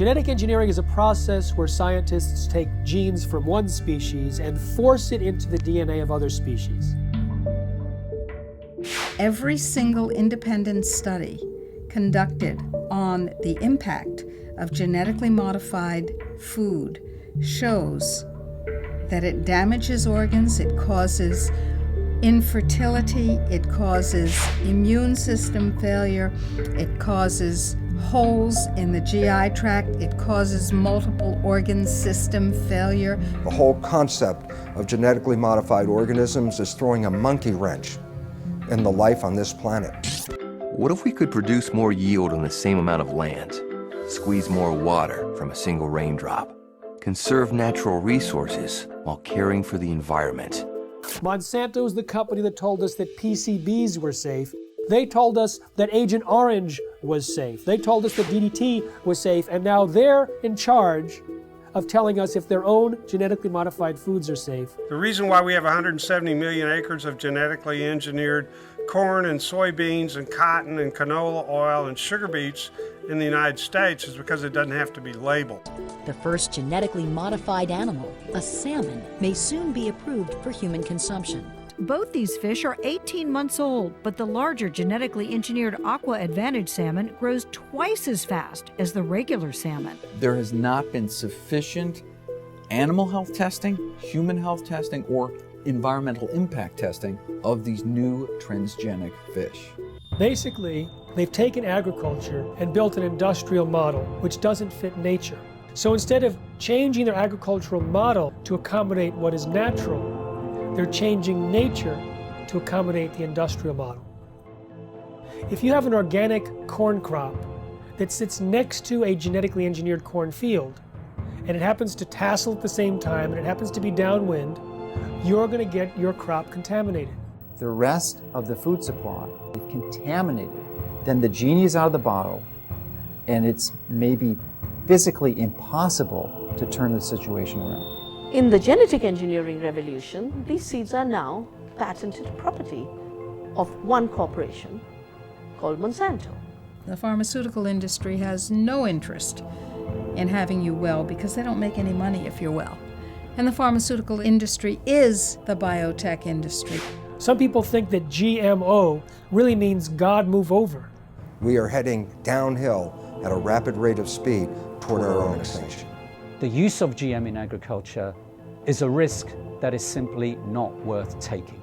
Genetic engineering is a process where scientists take genes from one species and force it into the DNA of other species. Every single independent study conducted on the impact of genetically modified food shows that it damages organs, it causes infertility, it causes immune system failure, it causes holes in the GI tract, it causes multiple organ system failure. The whole concept of genetically modified organisms is throwing a monkey wrench in the life on this planet. What if we could produce more yield on the same amount of land, squeeze more water from a single raindrop, conserve natural resources while caring for the environment? Monsanto is the company that told us that PCBs were safe. They told us that Agent Orange was safe. They told us that DDT was safe, and now they're in charge of telling us if their own genetically modified foods are safe. The reason why we have 170 million acres of genetically engineered corn and soybeans and cotton and canola oil and sugar beets in the United States is because it doesn't have to be labeled. The first genetically modified animal, a salmon, may soon be approved for human consumption. Both these fish are 18 months old, but the larger genetically engineered Aqua Advantage salmon grows twice as fast as the regular salmon. There has not been sufficient animal health testing, human health testing, or environmental impact testing of these new transgenic fish. Basically, they've taken agriculture and built an industrial model which doesn't fit nature. So instead of changing their agricultural model to accommodate what is natural, they're changing nature to accommodate the industrial model. If you have an organic corn crop that sits next to a genetically engineered corn field, and it happens to tassel at the same time, and it happens to be downwind, you're going to get your crop contaminated. The rest of the food supply is contaminated. Then the genie is out of the bottle, and it's maybe physically impossible to turn the situation around. In the genetic engineering revolution, these seeds are now patented property of one corporation called Monsanto. The pharmaceutical industry has no interest in having you well because they don't make any money if you're well. And the pharmaceutical industry is the biotech industry. Some people think that GMO really means God move over. We are heading downhill at a rapid rate of speed toward our own extinction. The use of GM in agriculture is a risk that is simply not worth taking.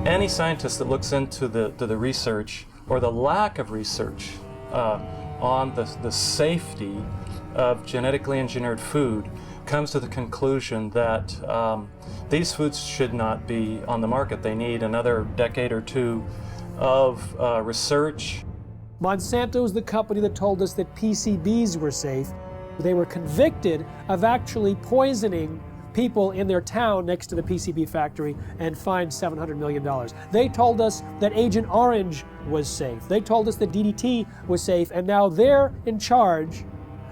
Any scientist that looks into the research or the lack of research on the safety of genetically engineered food comes to the conclusion that these foods should not be on the market. They need another decade or two of research. Monsanto is the company that told us that PCBs were safe. They were convicted of actually poisoning people in their town next to the PCB factory and fined $700 million. They told us that Agent Orange was safe. They told us that DDT was safe, and now they're in charge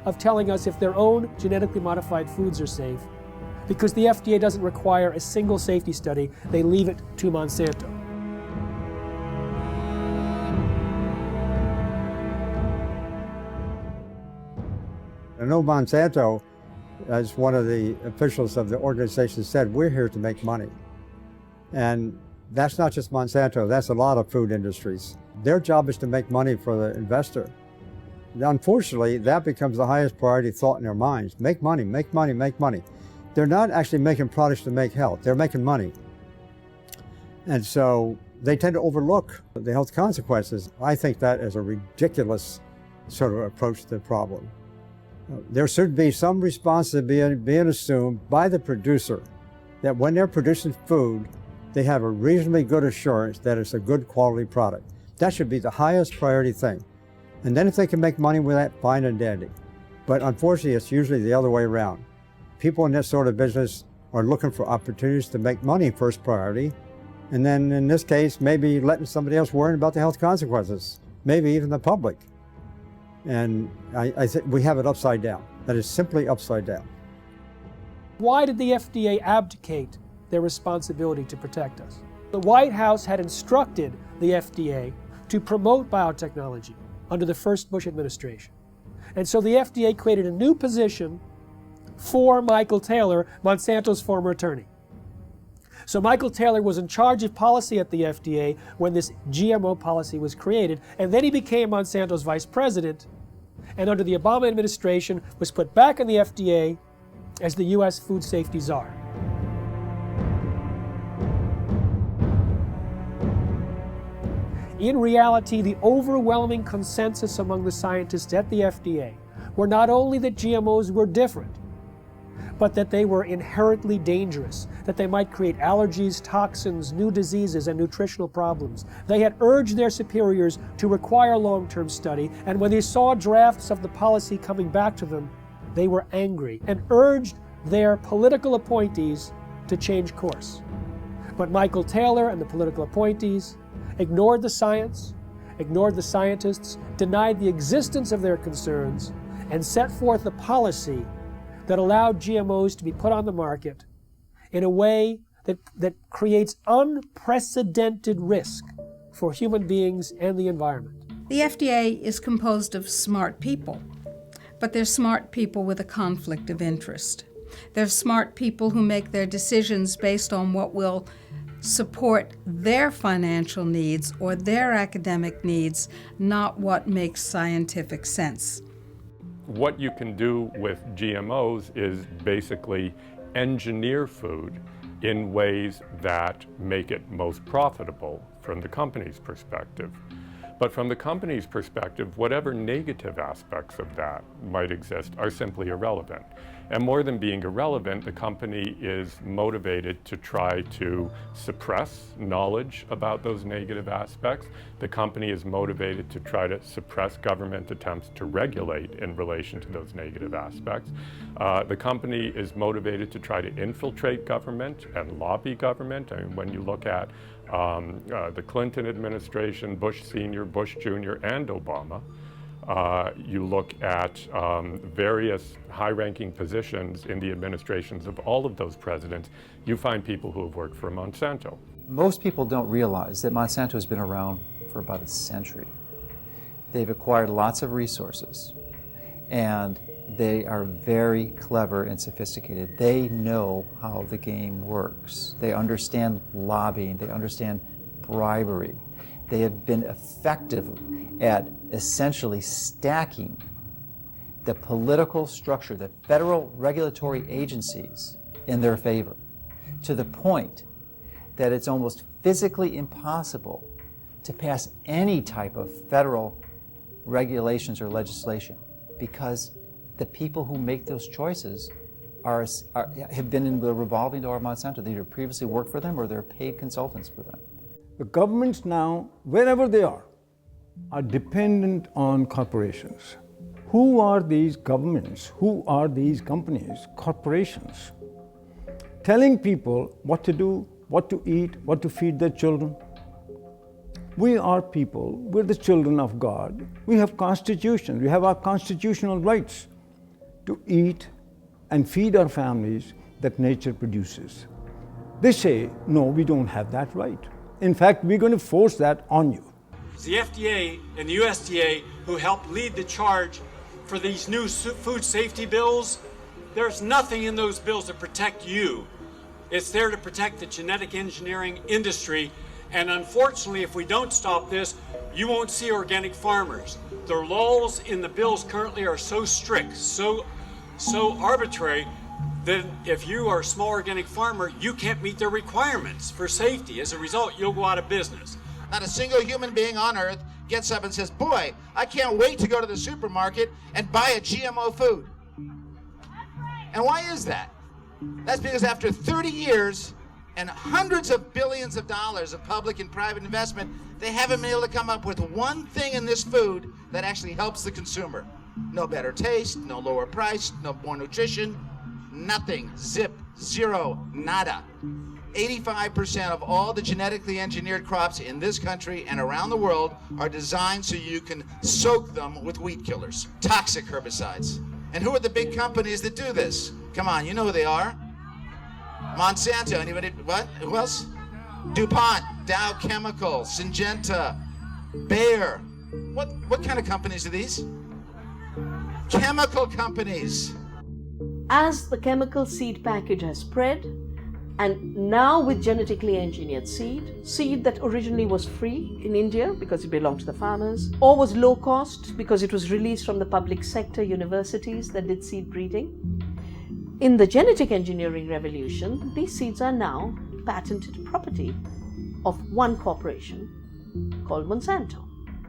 of telling us if their own genetically modified foods are safe. Because the FDA doesn't require a single safety study, they leave it to Monsanto. I know Monsanto, as one of the officials of the organization said, we're here to make money. And that's not just Monsanto, that's a lot of food industries. Their job is to make money for the investor. Unfortunately, that becomes the highest priority thought in their minds. Make money, make money, make money. They're not actually making products to make health, they're making money. And so they tend to overlook the health consequences. I think that is a ridiculous sort of approach to the problem. There should be some responsibility being assumed by the producer that when they're producing food, they have a reasonably good assurance that it's a good quality product. That should be the highest priority thing. And then if they can make money with that, fine and dandy. But unfortunately, it's usually the other way around. People in this sort of business are looking for opportunities to make money first priority. And then in this case, maybe letting somebody else worry about the health consequences, maybe even the public. And I think we have it upside down. That is simply upside down. Why did the FDA abdicate their responsibility to protect us? The White House had instructed the FDA to promote biotechnology under the first Bush administration. And so the FDA created a new position for Michael Taylor, Monsanto's former attorney. So Michael Taylor was in charge of policy at the FDA when this GMO policy was created, and then he became Monsanto's vice president, and under the Obama administration was put back in the FDA as the U.S. food safety czar. In reality, the overwhelming consensus among the scientists at the FDA were not only that GMOs were different, but that they were inherently dangerous, that they might create allergies, toxins, new diseases, and nutritional problems. They had urged their superiors to require long-term study, and when they saw drafts of the policy coming back to them, they were angry and urged their political appointees to change course. But Michael Taylor and the political appointees ignored the science, ignored the scientists, denied the existence of their concerns, and set forth a policy that allowed GMOs to be put on the market in a way that creates unprecedented risk for human beings and the environment. The FDA is composed of smart people, but they're smart people with a conflict of interest. They're smart people who make their decisions based on what will support their financial needs or their academic needs, not what makes scientific sense. What you can do with GMOs is basically engineer food in ways that make it most profitable from the company's perspective. But from the company's perspective, whatever negative aspects of that might exist are simply irrelevant. And more than being irrelevant, the company is motivated to try to suppress knowledge about those negative aspects. The company is motivated to try to suppress government attempts to regulate in relation to those negative aspects. The company is motivated to try to infiltrate government and lobby government. I mean, when you look at the Clinton administration, Bush Sr., Bush Jr., and Obama, you look at various high-ranking positions in the administrations of all of those presidents, you find people who have worked for Monsanto. Most people don't realize that Monsanto has been around for about a century. They've acquired lots of resources, and they are very clever and sophisticated. They know how the game works. They understand lobbying. They understand bribery. They have been effective at essentially stacking the political structure, the federal regulatory agencies in their favor, to the point that it's almost physically impossible to pass any type of federal regulations or legislation, because the people who make those choices have been in the revolving door of Monsanto. They either previously worked for them or they're paid consultants for them. The governments now, wherever they are dependent on corporations. Who are these governments? Who are these companies? Corporations. Telling people what to do, what to eat, what to feed their children. We are people, we're the children of God. We have constitutions, we have our constitutional rights to eat and feed our families that nature produces. They say, no, we don't have that right. In fact, we're going to force that on you. It's the FDA and the USDA who helped lead the charge for these new food safety bills. There's nothing in those bills to protect you. It's there to protect the genetic engineering industry. And unfortunately, if we don't stop this, you won't see organic farmers. The laws in the bills currently are so strict, so arbitrary, that if you are a small organic farmer, you can't meet their requirements for safety. As a result, you'll go out of business. Not a single human being on earth gets up and says, boy, I can't wait to go to the supermarket and buy a GMO food. And why is that? That's because after 30 years and hundreds of billions of dollars of public and private investment, they haven't been able to come up with one thing in this food that actually helps the consumer. No better taste, no lower price, no more nutrition. nothing, zip, zero, nada. 85% of all the genetically engineered crops in this country and around the world are designed so you can soak them with weed killers, toxic herbicides. And who are the big companies that do this? Come on, you know who they are. Monsanto, anybody, what? Who else? DuPont, Dow Chemical, Syngenta, Bayer. What kind of companies are these? Chemical companies. As the chemical seed package has spread, and now with genetically engineered seed that originally was free in India because it belonged to the farmers, or was low cost because it was released from the public sector universities that did seed breeding. In the genetic engineering revolution, these seeds are now patented property of one corporation called Monsanto.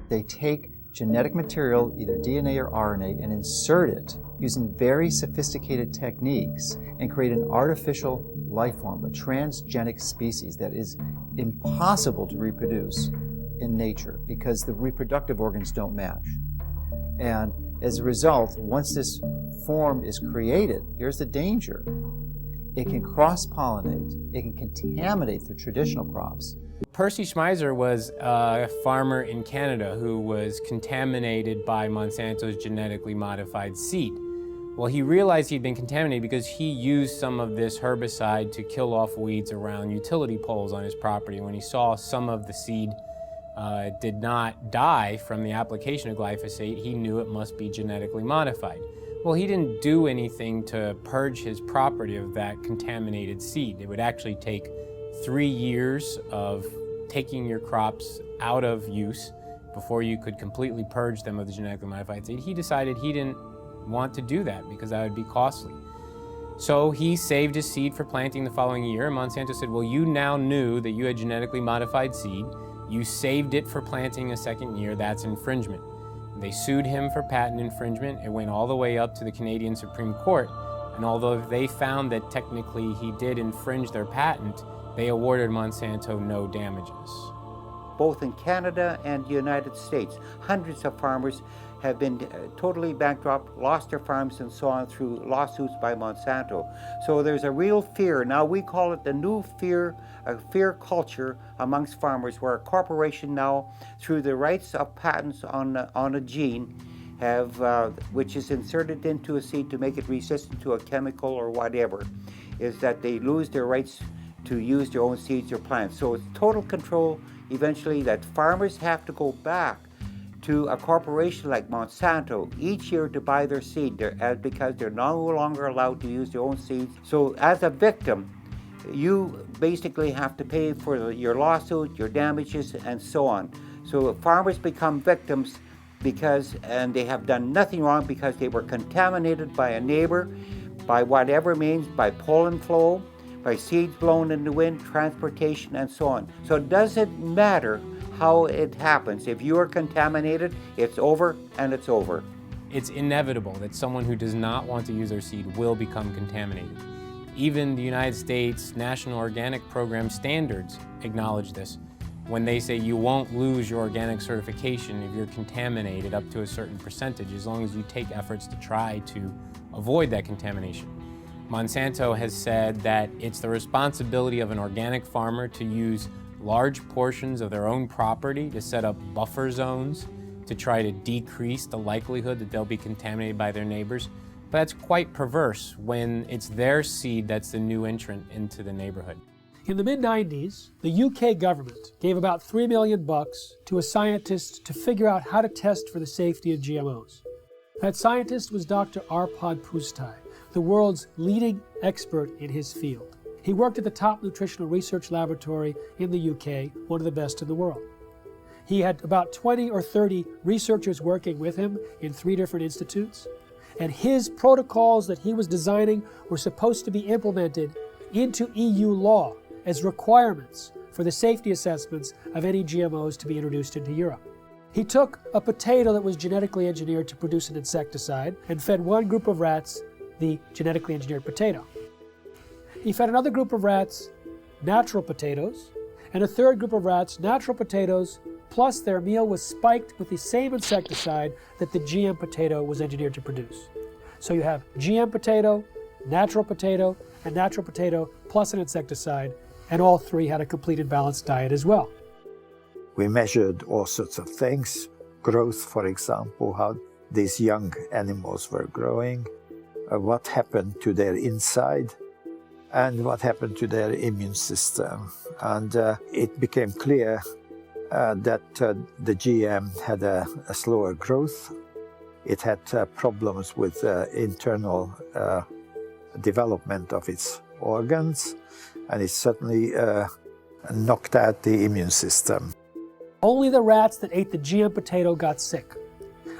They take genetic material, either DNA or RNA, and insert it using very sophisticated techniques and create an artificial life form, a transgenic species that is impossible to reproduce in nature because the reproductive organs don't match. And as a result, once this form is created, here's the danger. It can cross-pollinate, it can contaminate the traditional crops. Percy Schmeiser was a farmer in Canada who was contaminated by Monsanto's genetically modified seed. Well, he realized he'd been contaminated because he used some of this herbicide to kill off weeds around utility poles on his property. When he saw some of the seed did not die from the application of glyphosate, he knew it must be genetically modified. Well, he didn't do anything to purge his property of that contaminated seed. It would actually take 3 years of taking your crops out of use before you could completely purge them of the genetically modified seed. He decided he didn't want to do that because that would be costly. So he saved his seed for planting the following year, and Monsanto said, well, you now knew that you had genetically modified seed. You saved it for planting a second year. That's infringement. They sued him for patent infringement. It went all the way up to the Canadian Supreme Court, and although they found that technically he did infringe their patent, they awarded Monsanto no damages. Both in Canada and the United States, hundreds of farmers have been totally bankrupt, lost their farms and so on through lawsuits by Monsanto. So there's a real fear. Now we call it the new fear, a fear culture amongst farmers, where a corporation now, through the rights of patents on a gene, have which is inserted into a seed to make it resistant to a chemical or whatever, is that they lose their rights to use their own seeds or plants. So it's total control eventually that farmers have to go back to a corporation like Monsanto each year to buy their seed because they're no longer allowed to use their own seeds. So as a victim, you basically have to pay for your lawsuit, your damages, and so on. So farmers become victims and they have done nothing wrong because they were contaminated by a neighbor, by whatever means, by pollen flow, by seeds blown in the wind, transportation, and so on. So it doesn't matter how it happens. If you are contaminated, it's over and it's over. It's inevitable that someone who does not want to use their seed will become contaminated. Even the United States National Organic Program standards acknowledge this when they say you won't lose your organic certification if you're contaminated up to a certain percentage, as long as you take efforts to try to avoid that contamination. Monsanto has said that it's the responsibility of an organic farmer to use large portions of their own property to set up buffer zones to try to decrease the likelihood that they'll be contaminated by their neighbors. But that's quite perverse when it's their seed that's the new entrant into the neighborhood. In the mid-90s, the UK government gave about $3 million to a scientist to figure out how to test for the safety of GMOs. That scientist was Dr. Arpad Pusztai, the world's leading expert in his field. He worked at the top nutritional research laboratory in the UK, one of the best in the world. He had about 20 or 30 researchers working with him in 3 different institutes, and his protocols that he was designing were supposed to be implemented into EU law as requirements for the safety assessments of any GMOs to be introduced into Europe. He took a potato that was genetically engineered to produce an insecticide and fed one group of rats the genetically engineered potato. He fed another group of rats natural potatoes, and a third group of rats natural potatoes, plus their meal was spiked with the same insecticide that the GM potato was engineered to produce. So you have GM potato, natural potato, and natural potato plus an insecticide, and all three had a complete and balanced diet as well. We measured all sorts of things, growth, for example, how these young animals were growing, what happened to their inside, and what happened to their immune system. And it became clear that the GM had a slower growth. It had problems with internal development of its organs, and it certainly knocked out the immune system. Only the rats that ate the GM potato got sick.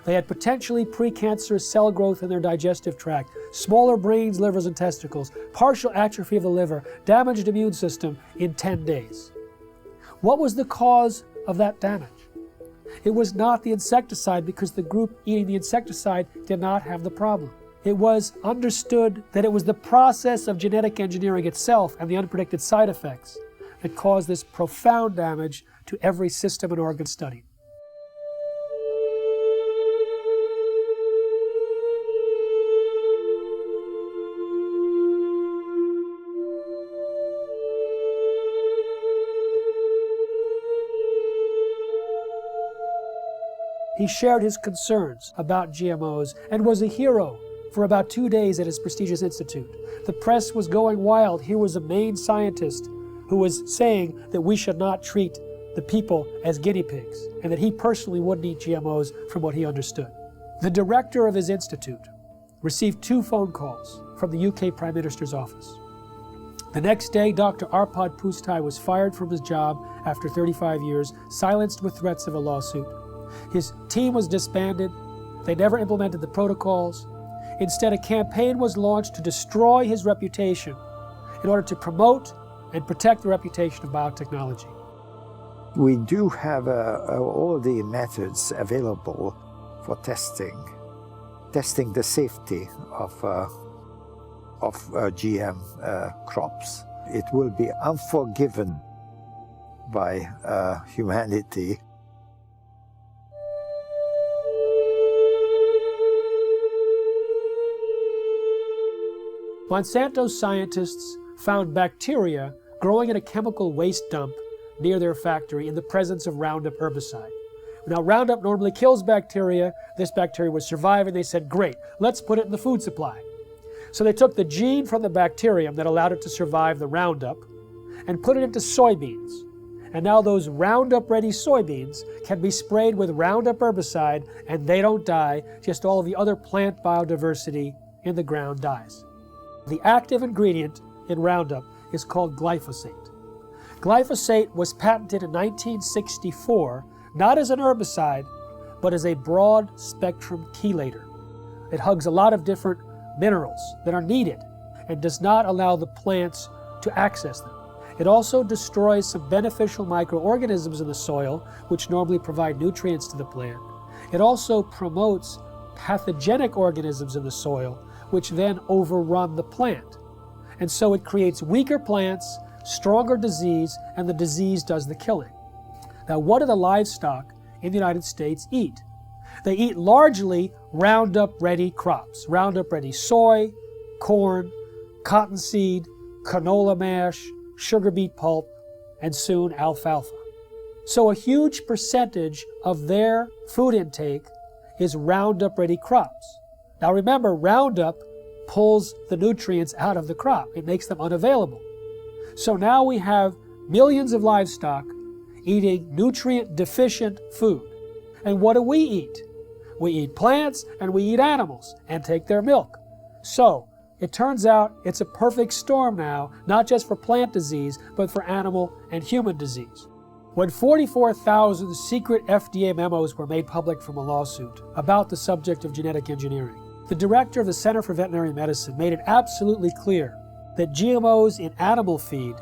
They had potentially precancerous cell growth in their digestive tract, smaller brains, livers, and testicles, partial atrophy of the liver, damaged immune system in 10 days. What was the cause of that damage? It was not the insecticide, because the group eating the insecticide did not have the problem. It was understood that it was the process of genetic engineering itself and the unpredicted side effects that caused this profound damage to every system and organ studied. He shared his concerns about GMOs and was a hero for about 2 days at his prestigious institute. The press was going wild. Here was a Maine scientist who was saying that we should not treat the people as guinea pigs, and that he personally wouldn't eat GMOs from what he understood. The director of his institute received 2 phone calls from the UK Prime Minister's office. The next day, Dr. Arpad Pustai was fired from his job after 35 years, silenced with threats of a lawsuit. His team was disbanded. They never implemented the protocols. Instead, a campaign was launched to destroy his reputation in order to promote and protect the reputation of biotechnology. We do have all the methods available for testing the safety of GM crops. It will be unforgiven by humanity. Monsanto scientists found bacteria growing in a chemical waste dump near their factory in the presence of Roundup herbicide. Now, Roundup normally kills bacteria. This bacteria was surviving. They said, great, let's put it in the food supply. So they took the gene from the bacterium that allowed it to survive the Roundup and put it into soybeans. And now those Roundup-ready soybeans can be sprayed with Roundup herbicide, and they don't die, just all of the other plant biodiversity in the ground dies. The active ingredient in Roundup is called glyphosate. Glyphosate was patented in 1964, not as an herbicide, but as a broad-spectrum chelator. It hugs a lot of different minerals that are needed and does not allow the plants to access them. It also destroys some beneficial microorganisms in the soil, which normally provide nutrients to the plant. It also promotes pathogenic organisms in the soil, which then overrun the plant. And so it creates weaker plants, stronger disease, and the disease does the killing. Now, what do the livestock in the United States eat? They eat largely Roundup-ready crops. Roundup-ready soy, corn, cottonseed, canola mash, sugar beet pulp, and soon alfalfa. So a huge percentage of their food intake is Roundup-ready crops. Now remember, Roundup pulls the nutrients out of the crop. It makes them unavailable. So now we have millions of livestock eating nutrient-deficient food. And what do we eat? We eat plants and we eat animals and take their milk. So it turns out it's a perfect storm now, not just for plant disease, but for animal and human disease. When 44,000 secret FDA memos were made public from a lawsuit about the subject of genetic engineering, the director of the Center for Veterinary Medicine made it absolutely clear that GMOs in animal feed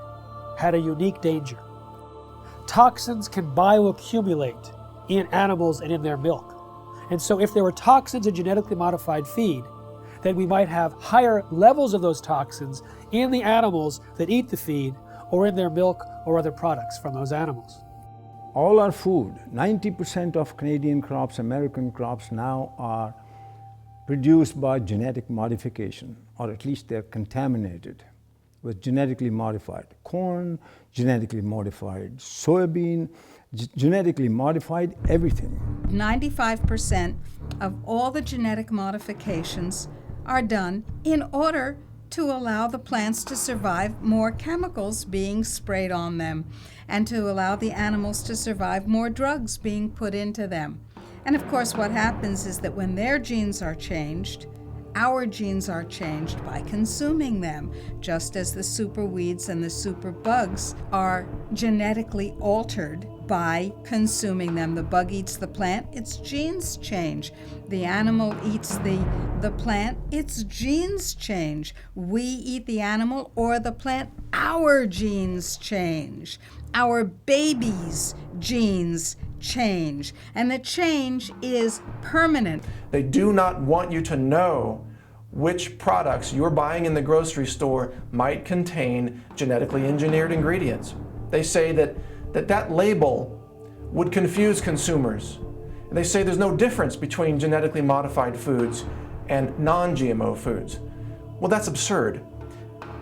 had a unique danger. Toxins can bioaccumulate in animals and in their milk. And so if there were toxins in genetically modified feed, then we might have higher levels of those toxins in the animals that eat the feed or in their milk or other products from those animals. All our food, 90% of Canadian crops, American crops now are produced by genetic modification. or at least they're contaminated with genetically modified corn, genetically modified soybean, genetically modified everything. 95% of all the genetic modifications are done in order to allow the plants to survive more chemicals being sprayed on them and to allow the animals to survive more drugs being put into them. And of course, what happens is that when their genes are changed, our genes are changed by consuming them, just as the super weeds and the super bugs are genetically altered by consuming them. The bug eats the plant, its genes change. The animal eats the plant, its genes change. We eat the animal or the plant, our genes change. Our babies' genes change. And the change is permanent. They do not want you to know which products you're buying in the grocery store might contain genetically engineered ingredients. They say that label would confuse consumers. They say there's no difference between genetically modified foods and non-GMO foods. Well, that's absurd.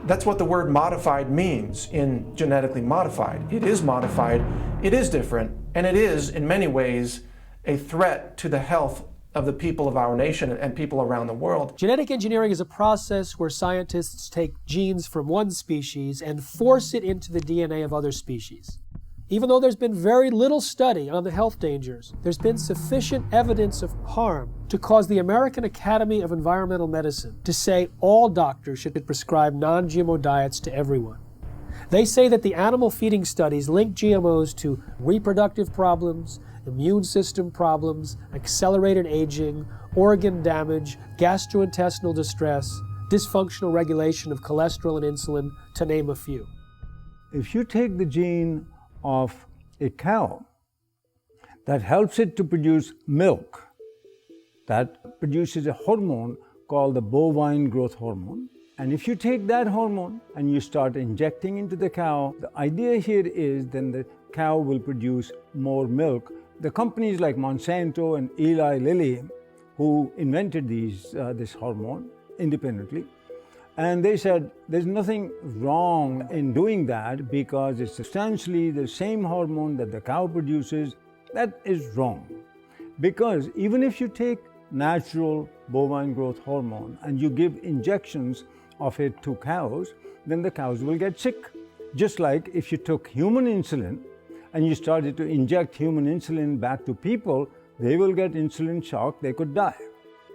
That's what the word modified means in genetically modified. It is modified, it is different, and it is, in many ways, a threat to the health of the people of our nation and people around the world. Genetic engineering is a process where scientists take genes from one species and force it into the DNA of other species. Even though there's been very little study on the health dangers, there's been sufficient evidence of harm to cause the American Academy of Environmental Medicine to say all doctors should prescribe non-GMO diets to everyone. They say that the animal feeding studies link GMOs to reproductive problems, immune system problems, accelerated aging, organ damage, gastrointestinal distress, dysfunctional regulation of cholesterol and insulin, to name a few. If you take the gene of a cow that helps it to produce milk, that produces a hormone called the bovine growth hormone, and if you take that hormone and you start injecting into the cow, the idea here is then the cow will produce more milk. The companies like Monsanto and Eli Lilly, who invented this hormone independently, and they said there's nothing wrong in doing that because it's substantially the same hormone that the cow produces. That is wrong. Because even if you take natural bovine growth hormone and you give injections of it to cows, then the cows will get sick. Just like if you took human insulin and you started to inject human insulin back to people, they will get insulin shock, they could die.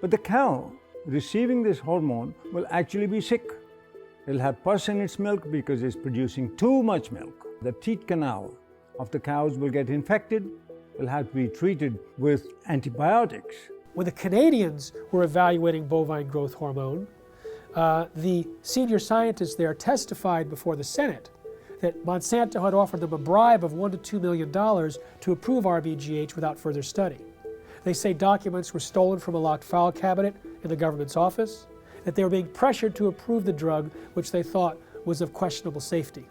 But the cow receiving this hormone will actually be sick. It'll have pus in its milk because it's producing too much milk. The teat canal of the cows will get infected. It'll have to be treated with antibiotics. When the Canadians were evaluating bovine growth hormone, the senior scientists there testified before the Senate that Monsanto had offered them a bribe of $1 to $2 million to approve RBGH without further study. They say documents were stolen from a locked file cabinet in the government's office, that they were being pressured to approve the drug, which they thought was of questionable safety.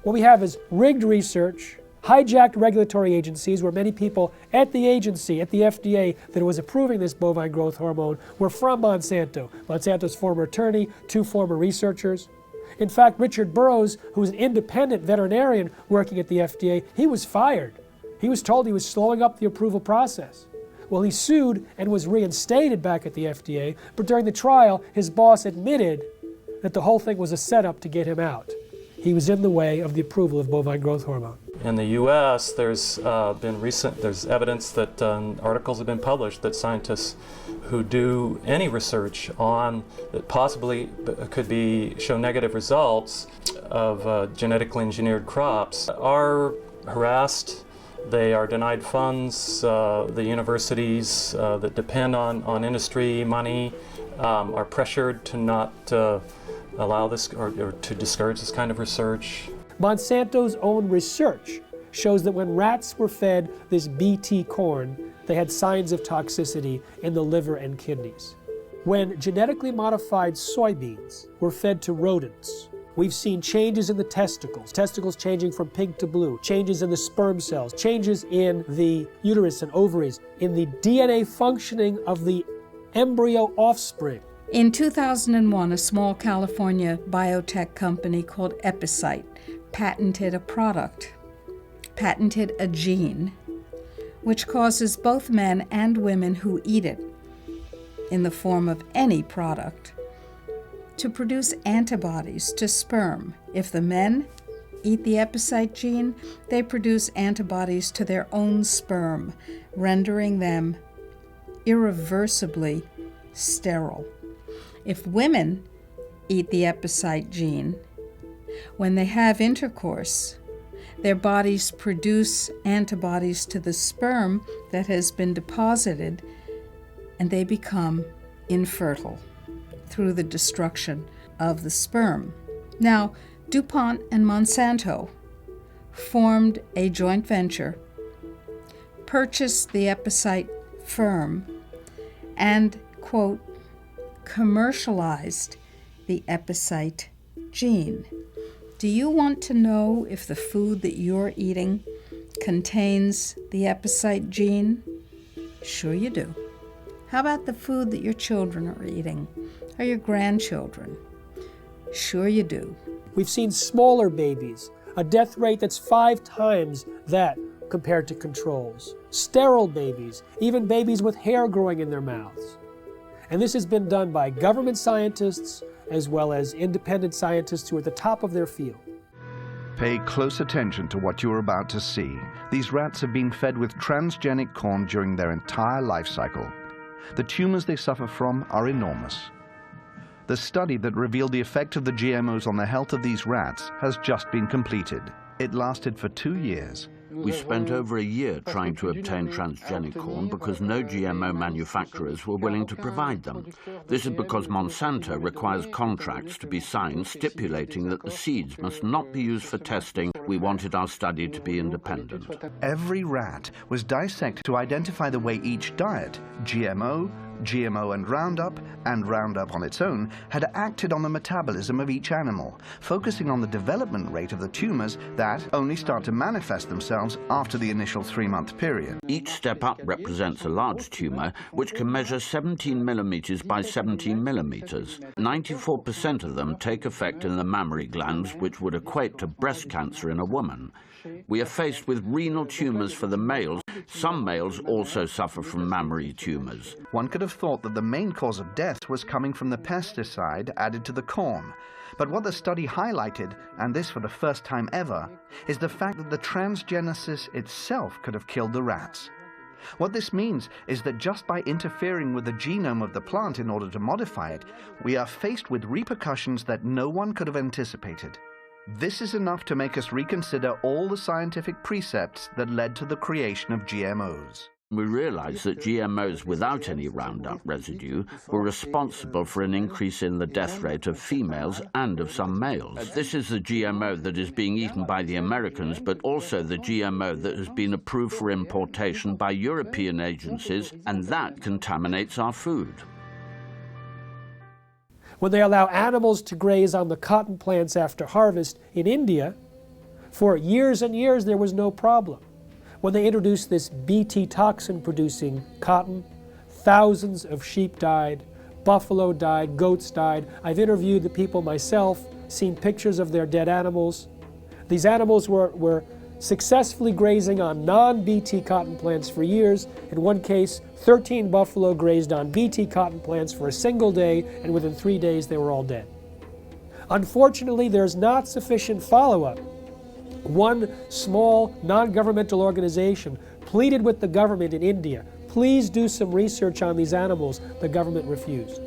What we have is rigged research, hijacked regulatory agencies where many people at the agency, at the FDA, that was approving this bovine growth hormone were from Monsanto. Monsanto's former attorney, 2 former researchers. In fact, Richard Burroughs, who was an independent veterinarian working at the FDA, he was fired. He was told he was slowing up the approval process. Well, he sued and was reinstated back at the FDA, but during the trial, his boss admitted that the whole thing was a setup to get him out. He was in the way of the approval of bovine growth hormone. In the U.S., there's evidence that articles have been published that scientists who do any research on that possibly could show negative results of genetically engineered crops are harassed. They are denied funds. The universities that depend on industry money are pressured to not allow this or to discourage this kind of research. Monsanto's own research shows that when rats were fed this BT corn, they had signs of toxicity in the liver and kidneys. When genetically modified soybeans were fed to rodents, we've seen changes in the testicles changing from pink to blue, changes in the sperm cells, changes in the uterus and ovaries, in the DNA functioning of the embryo offspring. In 2001, a small California biotech company called Epicyte patented a gene, which causes both men and women who eat it, in the form of any product, to produce antibodies to sperm. If the men eat the Epicyte gene, they produce antibodies to their own sperm, rendering them irreversibly sterile. If women eat the Epicyte gene, when they have intercourse, their bodies produce antibodies to the sperm that has been deposited, and they become infertile through the destruction of the sperm. Now, DuPont and Monsanto formed a joint venture, purchased the Epicyte firm, and, quote, commercialized the Epicyte gene. Do you want to know if the food that you're eating contains the Epicyte gene? Sure you do. How about the food that your children are eating, or your grandchildren? Sure you do. We've seen smaller babies, a death rate that's 5 times that compared to controls. Sterile babies, even babies with hair growing in their mouths. And this has been done by government scientists as well as independent scientists who are at the top of their field. Pay close attention to what you are about to see. These rats have been fed with transgenic corn during their entire life cycle. The tumors they suffer from are enormous. The study that revealed the effect of the GMOs on the health of these rats has just been completed. It lasted for 2 years. We spent over a year trying to obtain transgenic corn because no GMO manufacturers were willing to provide them. This is because Monsanto requires contracts to be signed stipulating that the seeds must not be used for testing. We wanted our study to be independent. Every rat was dissected to identify the way each diet, GMO, GMO and Roundup on its own, had acted on the metabolism of each animal, focusing on the development rate of the tumors that only start to manifest themselves after the initial 3-month period. Each step up represents a large tumor, which can measure 17 millimeters by 17 millimeters. 94% of them take effect in the mammary glands, which would equate to breast cancer in a woman. We are faced with renal tumors for the males. Some males also suffer from mammary tumors. One could have thought that the main cause of death was coming from the pesticide added to the corn. But what the study highlighted, and this for the first time ever, is the fact that the transgenesis itself could have killed the rats. What this means is that just by interfering with the genome of the plant in order to modify it, we are faced with repercussions that no one could have anticipated. This is enough to make us reconsider all the scientific precepts that led to the creation of GMOs. We realized that GMOs without any Roundup residue were responsible for an increase in the death rate of females and of some males. This is the GMO that is being eaten by the Americans, but also the GMO that has been approved for importation by European agencies, and that contaminates our food. When they allow animals to graze on the cotton plants after harvest in India, for years and years there was no problem. When they introduced this Bt toxin producing cotton, thousands of sheep died, buffalo died, goats died. I've interviewed the people myself, seen pictures of their dead animals. These animals were successfully grazing on non-Bt cotton plants for years. In one case, 13 buffalo grazed on Bt cotton plants for a single day, and within 3 days they were all dead. Unfortunately, there's not sufficient follow-up. One small non-governmental organization pleaded with the government in India, please do some research on these animals. The government refused.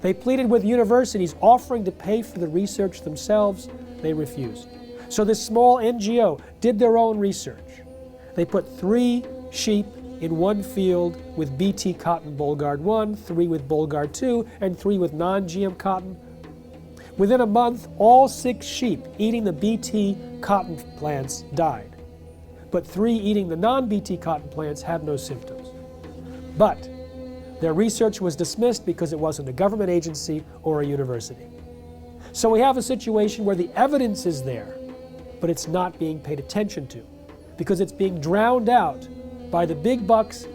They pleaded with universities offering to pay for the research themselves. They refused. So this small NGO did their own research. They put 3 sheep in one field with Bt cotton Bollgard 1, 3 with Bollgard 2, and 3 with non-GM cotton. Within a month, all 6 sheep eating the Bt cotton plants died. But 3 eating the non-Bt cotton plants had no symptoms. But their research was dismissed because it wasn't a government agency or a university. So we have a situation where the evidence is there, but it's not being paid attention to because it's being drowned out by the big bucks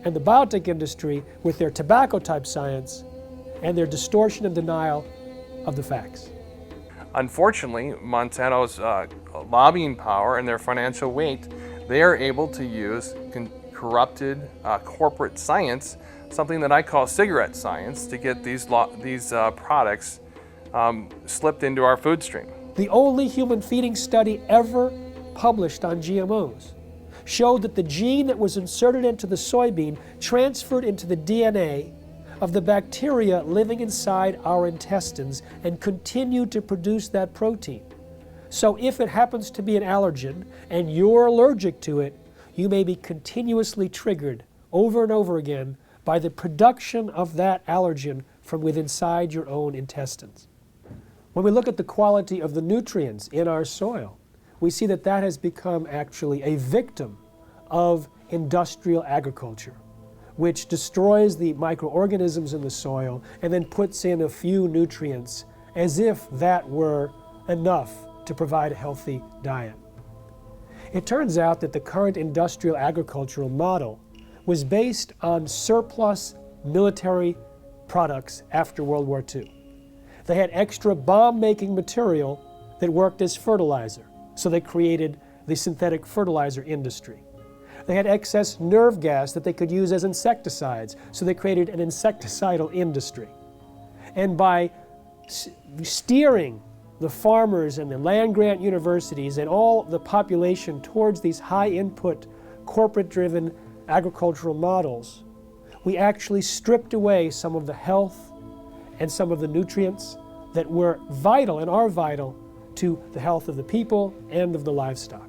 and the biotech industry with their tobacco-type science and their distortion and denial of the facts. Unfortunately, Monsanto's lobbying power and their financial weight, they are able to use corrupted corporate science, something that I call cigarette science, to get these products slipped into our food stream. The only human feeding study ever published on GMOs showed that the gene that was inserted into the soybean transferred into the DNA of the bacteria living inside our intestines and continued to produce that protein. So if it happens to be an allergen and you're allergic to it, you may be continuously triggered over and over again by the production of that allergen from within inside your own intestines. When we look at the quality of the nutrients in our soil, we see that that has become actually a victim of industrial agriculture, which destroys the microorganisms in the soil and then puts in a few nutrients as if that were enough to provide a healthy diet. It turns out that the current industrial agricultural model was based on surplus military products after World War II. They had extra bomb-making material that worked as fertilizer, so they created the synthetic fertilizer industry. They had excess nerve gas that they could use as insecticides, so they created an insecticidal industry. And by steering the farmers and the land-grant universities and all the population towards these high-input, corporate-driven agricultural models, we actually stripped away some of the health and some of the nutrients that were vital and are vital to the health of the people and of the livestock.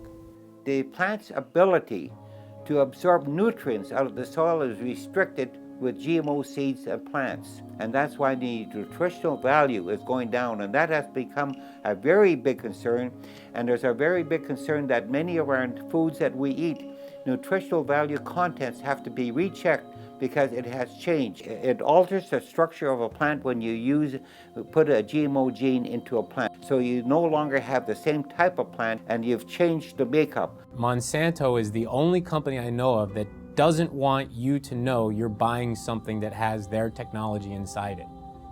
The plant's ability to absorb nutrients out of the soil is restricted with GMO seeds and plants. And that's why the nutritional value is going down, and that has become a very big concern. And there's a very big concern that many of our foods that we eat, nutritional value contents have to be rechecked because it has changed. It alters the structure of a plant when you put a GMO gene into a plant. So you no longer have the same type of plant, and you've changed the makeup. Monsanto is the only company I know of that doesn't want you to know you're buying something that has their technology inside it.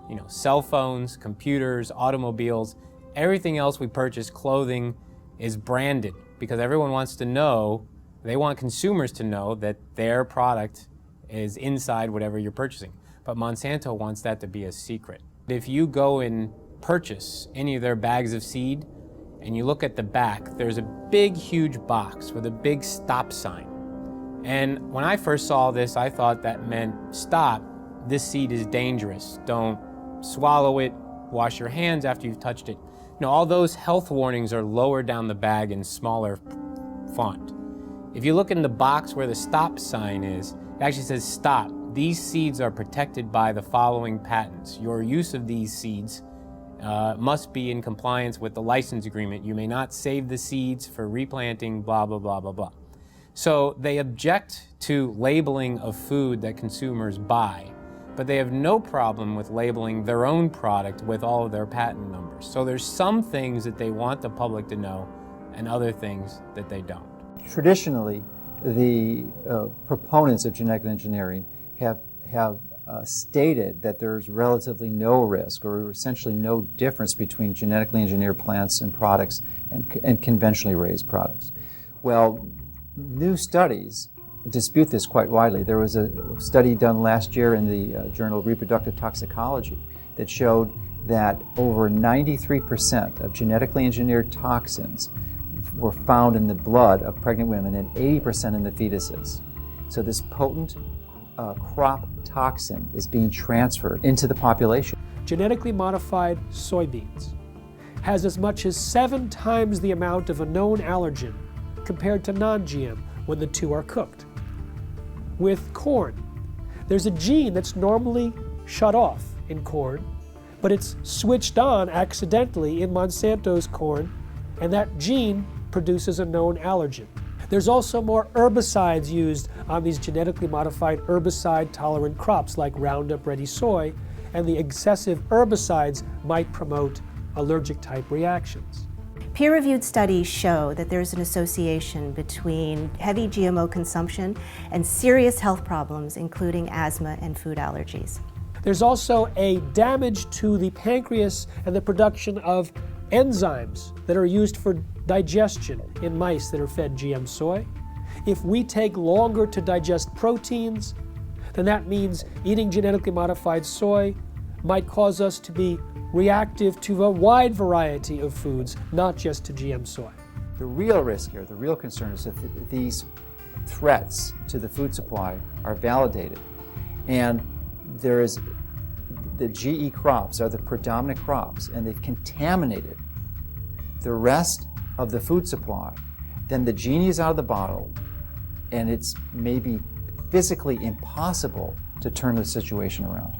You know, cell phones, computers, automobiles, everything else we purchase, clothing, is branded because everyone wants to know, they want consumers to know that their product is inside whatever you're purchasing. But Monsanto wants that to be a secret. If you go and purchase any of their bags of seed and you look at the back, there's a big, huge box with a big stop sign. And when I first saw this, I thought that meant stop, this seed is dangerous. Don't swallow it, wash your hands after you've touched it. You know, all those health warnings are lower down the bag in smaller font. If you look in the box where the stop sign is, it actually says stop. These seeds are protected by the following patents. Your use of these seeds must be in compliance with the license agreement. You may not save the seeds for replanting, blah, blah, blah, blah, blah. So they object to labeling of food that consumers buy, but they have no problem with labeling their own product with all of their patent numbers. So there's some things that they want the public to know and other things that they don't. Traditionally, the proponents of genetic engineering have stated that there's relatively no risk or essentially no difference between genetically engineered plants and products and conventionally raised products. Well, new studies dispute this quite widely. There was a study done last year in the journal Reproductive Toxicology that showed that over 93% of genetically engineered toxins were found in the blood of pregnant women and 80% in the fetuses. So this potent crop toxin is being transferred into the population. Genetically modified soybeans has as much as 7 times the amount of a known allergen compared to non-GM when the two are cooked. With corn, there's a gene that's normally shut off in corn, but it's switched on accidentally in Monsanto's corn, and that gene produces a known allergen. There's also more herbicides used on these genetically modified herbicide-tolerant crops like Roundup Ready Soy, and the excessive herbicides might promote allergic-type reactions. Peer-reviewed studies show that there's an association between heavy GMO consumption and serious health problems, including asthma and food allergies. There's also a damage to the pancreas and the production of enzymes that are used for digestion in mice that are fed GM soy. If we take longer to digest proteins, then that means eating genetically modified soy might cause us to be reactive to a wide variety of foods, not just to GM soy. The real risk here, the real concern is that these threats to the food supply are validated. And there is, the GE crops are the predominant crops, and they've contaminated the rest of the food supply. Then the genie is out of the bottle, and it's maybe physically impossible to turn the situation around.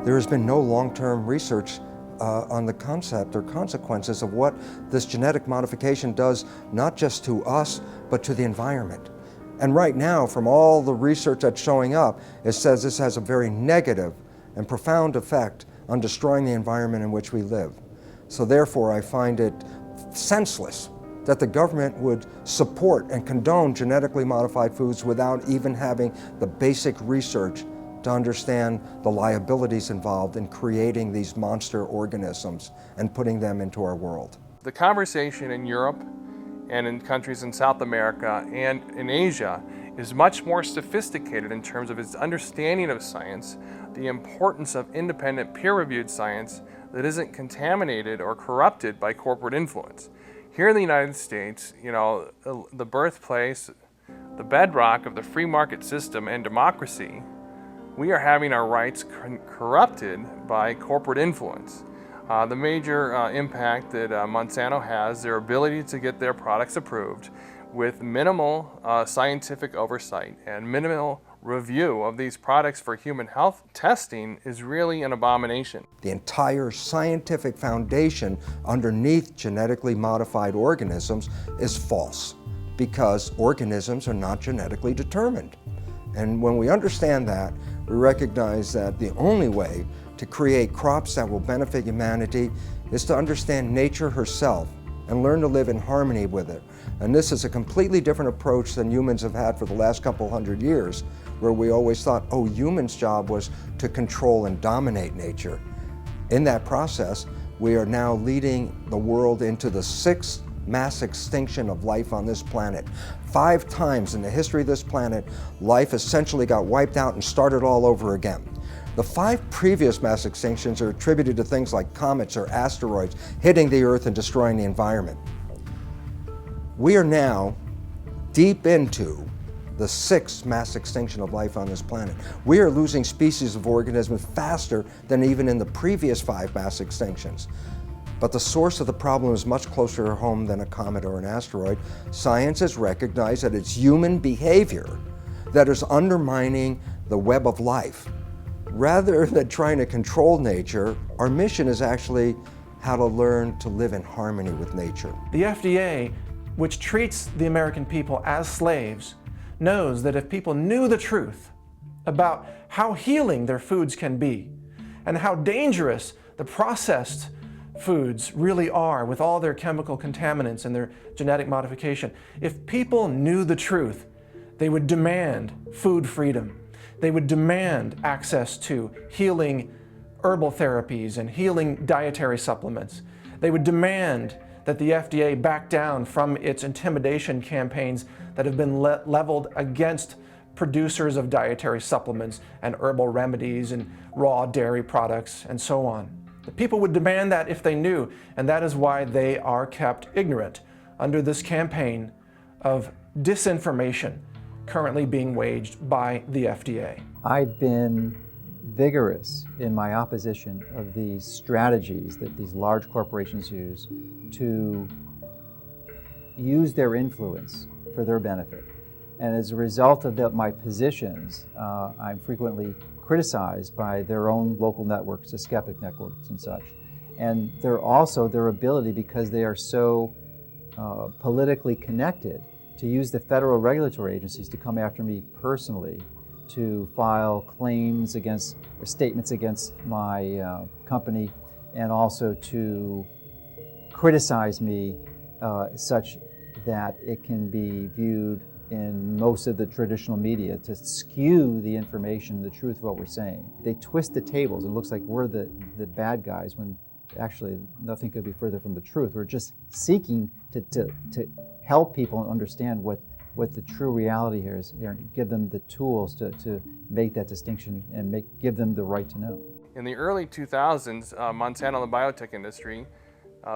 There has been no long-term research on the concept or consequences of what this genetic modification does, not just to us, but to the environment. And right now, from all the research that's showing up, it says this has a very negative and profound effect on destroying the environment in which we live. So therefore, I find it senseless that the government would support and condone genetically modified foods without even having the basic research to understand the liabilities involved in creating these monster organisms and putting them into our world. The conversation in Europe and in countries in South America and in Asia is much more sophisticated in terms of its understanding of science, the importance of independent peer-reviewed science that isn't contaminated or corrupted by corporate influence. Here in the United States, you know, the birthplace, the bedrock of the free market system and democracy, we are having our rights corrupted by corporate influence. The major impact that Monsanto has, their ability to get their products approved with minimal scientific oversight and minimal review of these products for human health testing is really an abomination. The entire scientific foundation underneath genetically modified organisms is false because organisms are not genetically determined. And when we understand that, we recognize that the only way to create crops that will benefit humanity is to understand nature herself and learn to live in harmony with it. And this is a completely different approach than humans have had for the last couple hundred years, where we always thought, oh, humans' job was to control and dominate nature. In that process, we are now leading the world into the 6th mass extinction of life on this planet. 5 times in the history of this planet, life essentially got wiped out and started all over again. The 5 previous mass extinctions are attributed to things like comets or asteroids hitting the Earth and destroying the environment. We are now deep into the 6th mass extinction of life on this planet. We are losing species of organisms faster than even in the previous 5 mass extinctions. But the source of the problem is much closer to home than a comet or an asteroid. Science has recognized that it's human behavior that is undermining the web of life. Rather than trying to control nature, our mission is actually how to learn to live in harmony with nature. The FDA, which treats the American people as slaves, knows that if people knew the truth about how healing their foods can be and how dangerous the processed foods really are with all their chemical contaminants and their genetic modification, if people knew the truth, they would demand food freedom. They would demand access to healing herbal therapies and healing dietary supplements. They would demand that the FDA back down from its intimidation campaigns that have been leveled against producers of dietary supplements and herbal remedies and raw dairy products and so on. The people would demand that if they knew, and that is why they are kept ignorant under this campaign of disinformation currently being waged by the FDA. I've been vigorous in my opposition of these strategies that these large corporations use to use their influence for their benefit. And as a result of my positions, I'm frequently criticized by their own local networks, the skeptic networks and such. And they're also their ability, because they are so politically connected, to use the federal regulatory agencies to come after me personally, to file claims against or statements against my company, and also to criticize me such that it can be viewed in most of the traditional media to skew the information, the truth of what we're saying. They twist the tables. It looks like we're the bad guys when actually nothing could be further from the truth. We're just seeking to help people understand what the true reality here is, and give them the tools to make that distinction and give them the right to know. In the early 2000s, Monsanto and the biotech industry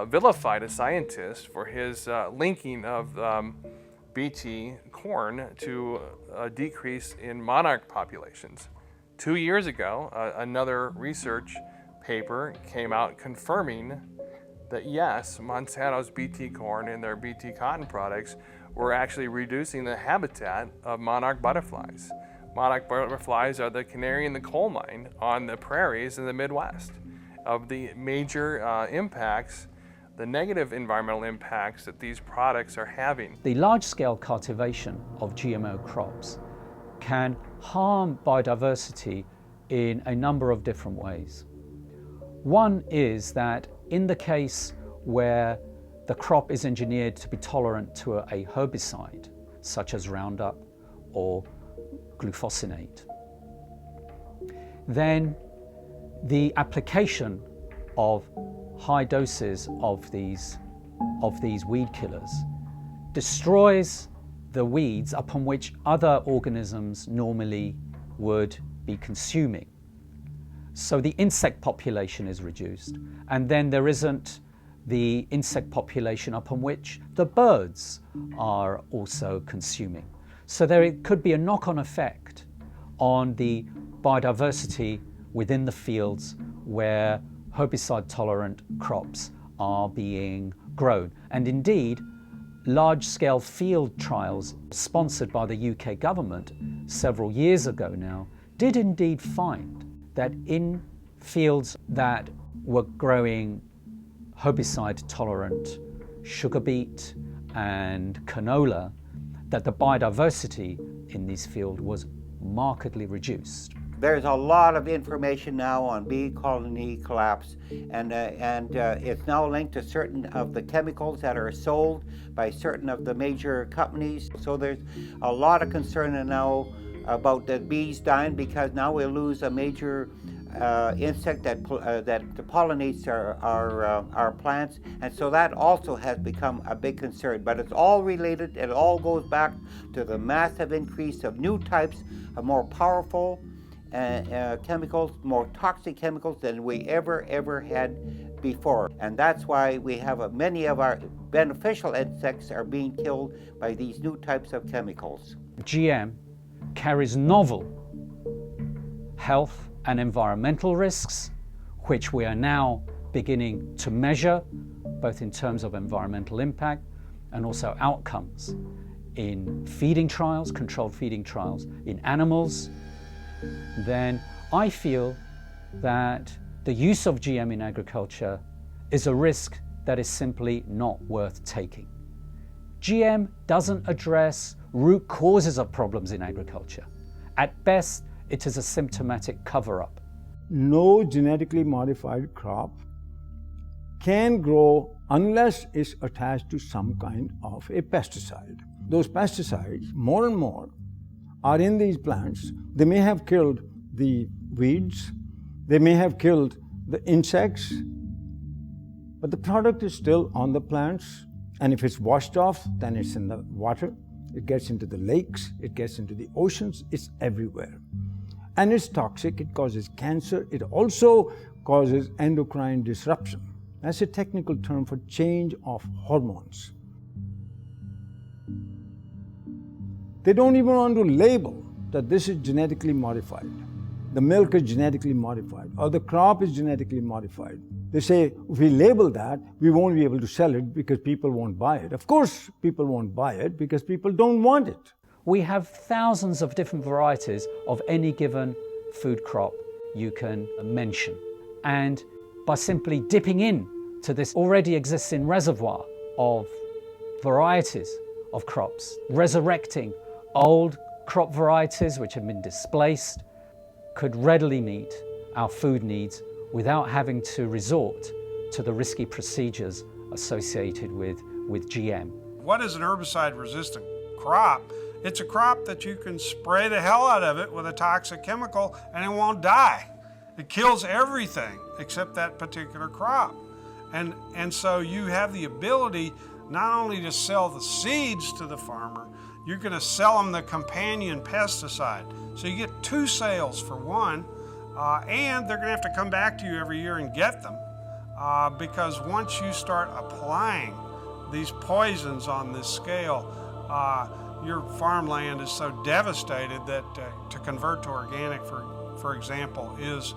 vilified a scientist for his linking of Bt corn to a decrease in monarch populations. 2 years ago, another research paper came out confirming that yes, Monsanto's Bt corn and their Bt cotton products were actually reducing the habitat of monarch butterflies. Monarch butterflies are the canary in the coal mine on the prairies in the Midwest. Of the major impacts, the negative environmental impacts that these products are having. The large-scale cultivation of GMO crops can harm biodiversity in a number of different ways. One is that in the case where the crop is engineered to be tolerant to a herbicide, such as Roundup or glufosinate, then the application of high doses of these weed killers destroys the weeds upon which other organisms normally would be consuming. So the insect population is reduced, and then there isn't the insect population upon which the birds are also consuming. So there could be a knock-on effect on the biodiversity within the fields where herbicide-tolerant crops are being grown. And indeed, large-scale field trials sponsored by the UK government several years ago now did indeed find that in fields that were growing herbicide-tolerant sugar beet and canola, that the biodiversity in these fields was markedly reduced. There's a lot of information now on bee colony collapse, and it's now linked to certain of the chemicals that are sold by certain of the major companies. So there's a lot of concern now about the bees dying, because now we'll lose a major insect that pollinates our plants, and so that also has become a big concern. But it's all related. It all goes back to the massive increase of new types of more powerful chemicals, more toxic chemicals than we ever had before. And that's why we have many of our beneficial insects are being killed by these new types of chemicals. GM carries novel health and environmental risks, which we are now beginning to measure, both in terms of environmental impact and also outcomes in feeding trials, controlled feeding trials in animals. Then I feel that the use of GM in agriculture is a risk that is simply not worth taking. GM doesn't address root causes of problems in agriculture. At best, it is a symptomatic cover-up. No genetically modified crop can grow unless it's attached to some kind of a pesticide. Those pesticides, more and more, are in these plants. They may have killed the weeds, they may have killed the insects, but the product is still on the plants, and if it's washed off, then it's in the water, it gets into the lakes, it gets into the oceans, it's everywhere. And it's toxic, it causes cancer, it also causes endocrine disruption. That's a technical term for change of hormones. They don't even want to label that this is genetically modified. The milk is genetically modified, or the crop is genetically modified. They say, if we label that, we won't be able to sell it because people won't buy it. Of course, people won't buy it because people don't want it. We have thousands of different varieties of any given food crop you can mention. And by simply dipping in to this already existing reservoir of varieties of crops, resurrecting old crop varieties which have been displaced, could readily meet our food needs without having to resort to the risky procedures associated with GM. What is an herbicide-resistant crop It's a crop that you can spray the hell out of it with a toxic chemical and it won't die. It kills everything except that particular crop. And so you have the ability not only to sell the seeds to the farmer, you're going to sell them the companion pesticide. So you get two sales for one, and they're going to have to come back to you every year and get them because once you start applying these poisons on this scale, your farmland is so devastated that to convert to organic, for example, is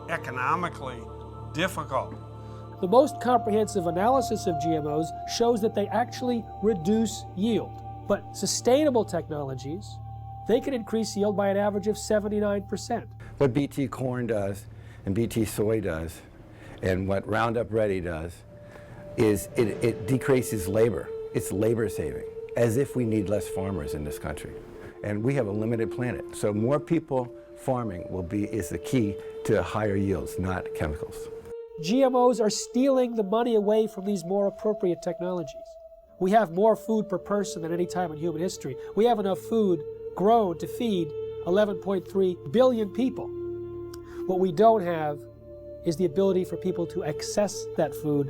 economically difficult. The most comprehensive analysis of GMOs shows that they actually reduce yield. But sustainable technologies, they can increase yield by an average of 79%. What BT corn does and BT soy does and what Roundup Ready does is it decreases labor. It's labor saving, as if we need less farmers in this country. And we have a limited planet, so more people farming is the key to higher yields, not chemicals. GMOs are stealing the money away from these more appropriate technologies. We have more food per person than any time in human history. We have enough food grown to feed 11.3 billion people. What we don't have is the ability for people to access that food,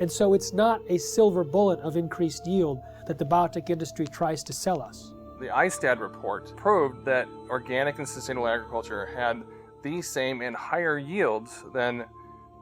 and so it's not a silver bullet of increased yield that the biotech industry tries to sell us. The ISTAD report proved that organic and sustainable agriculture had the same and higher yields than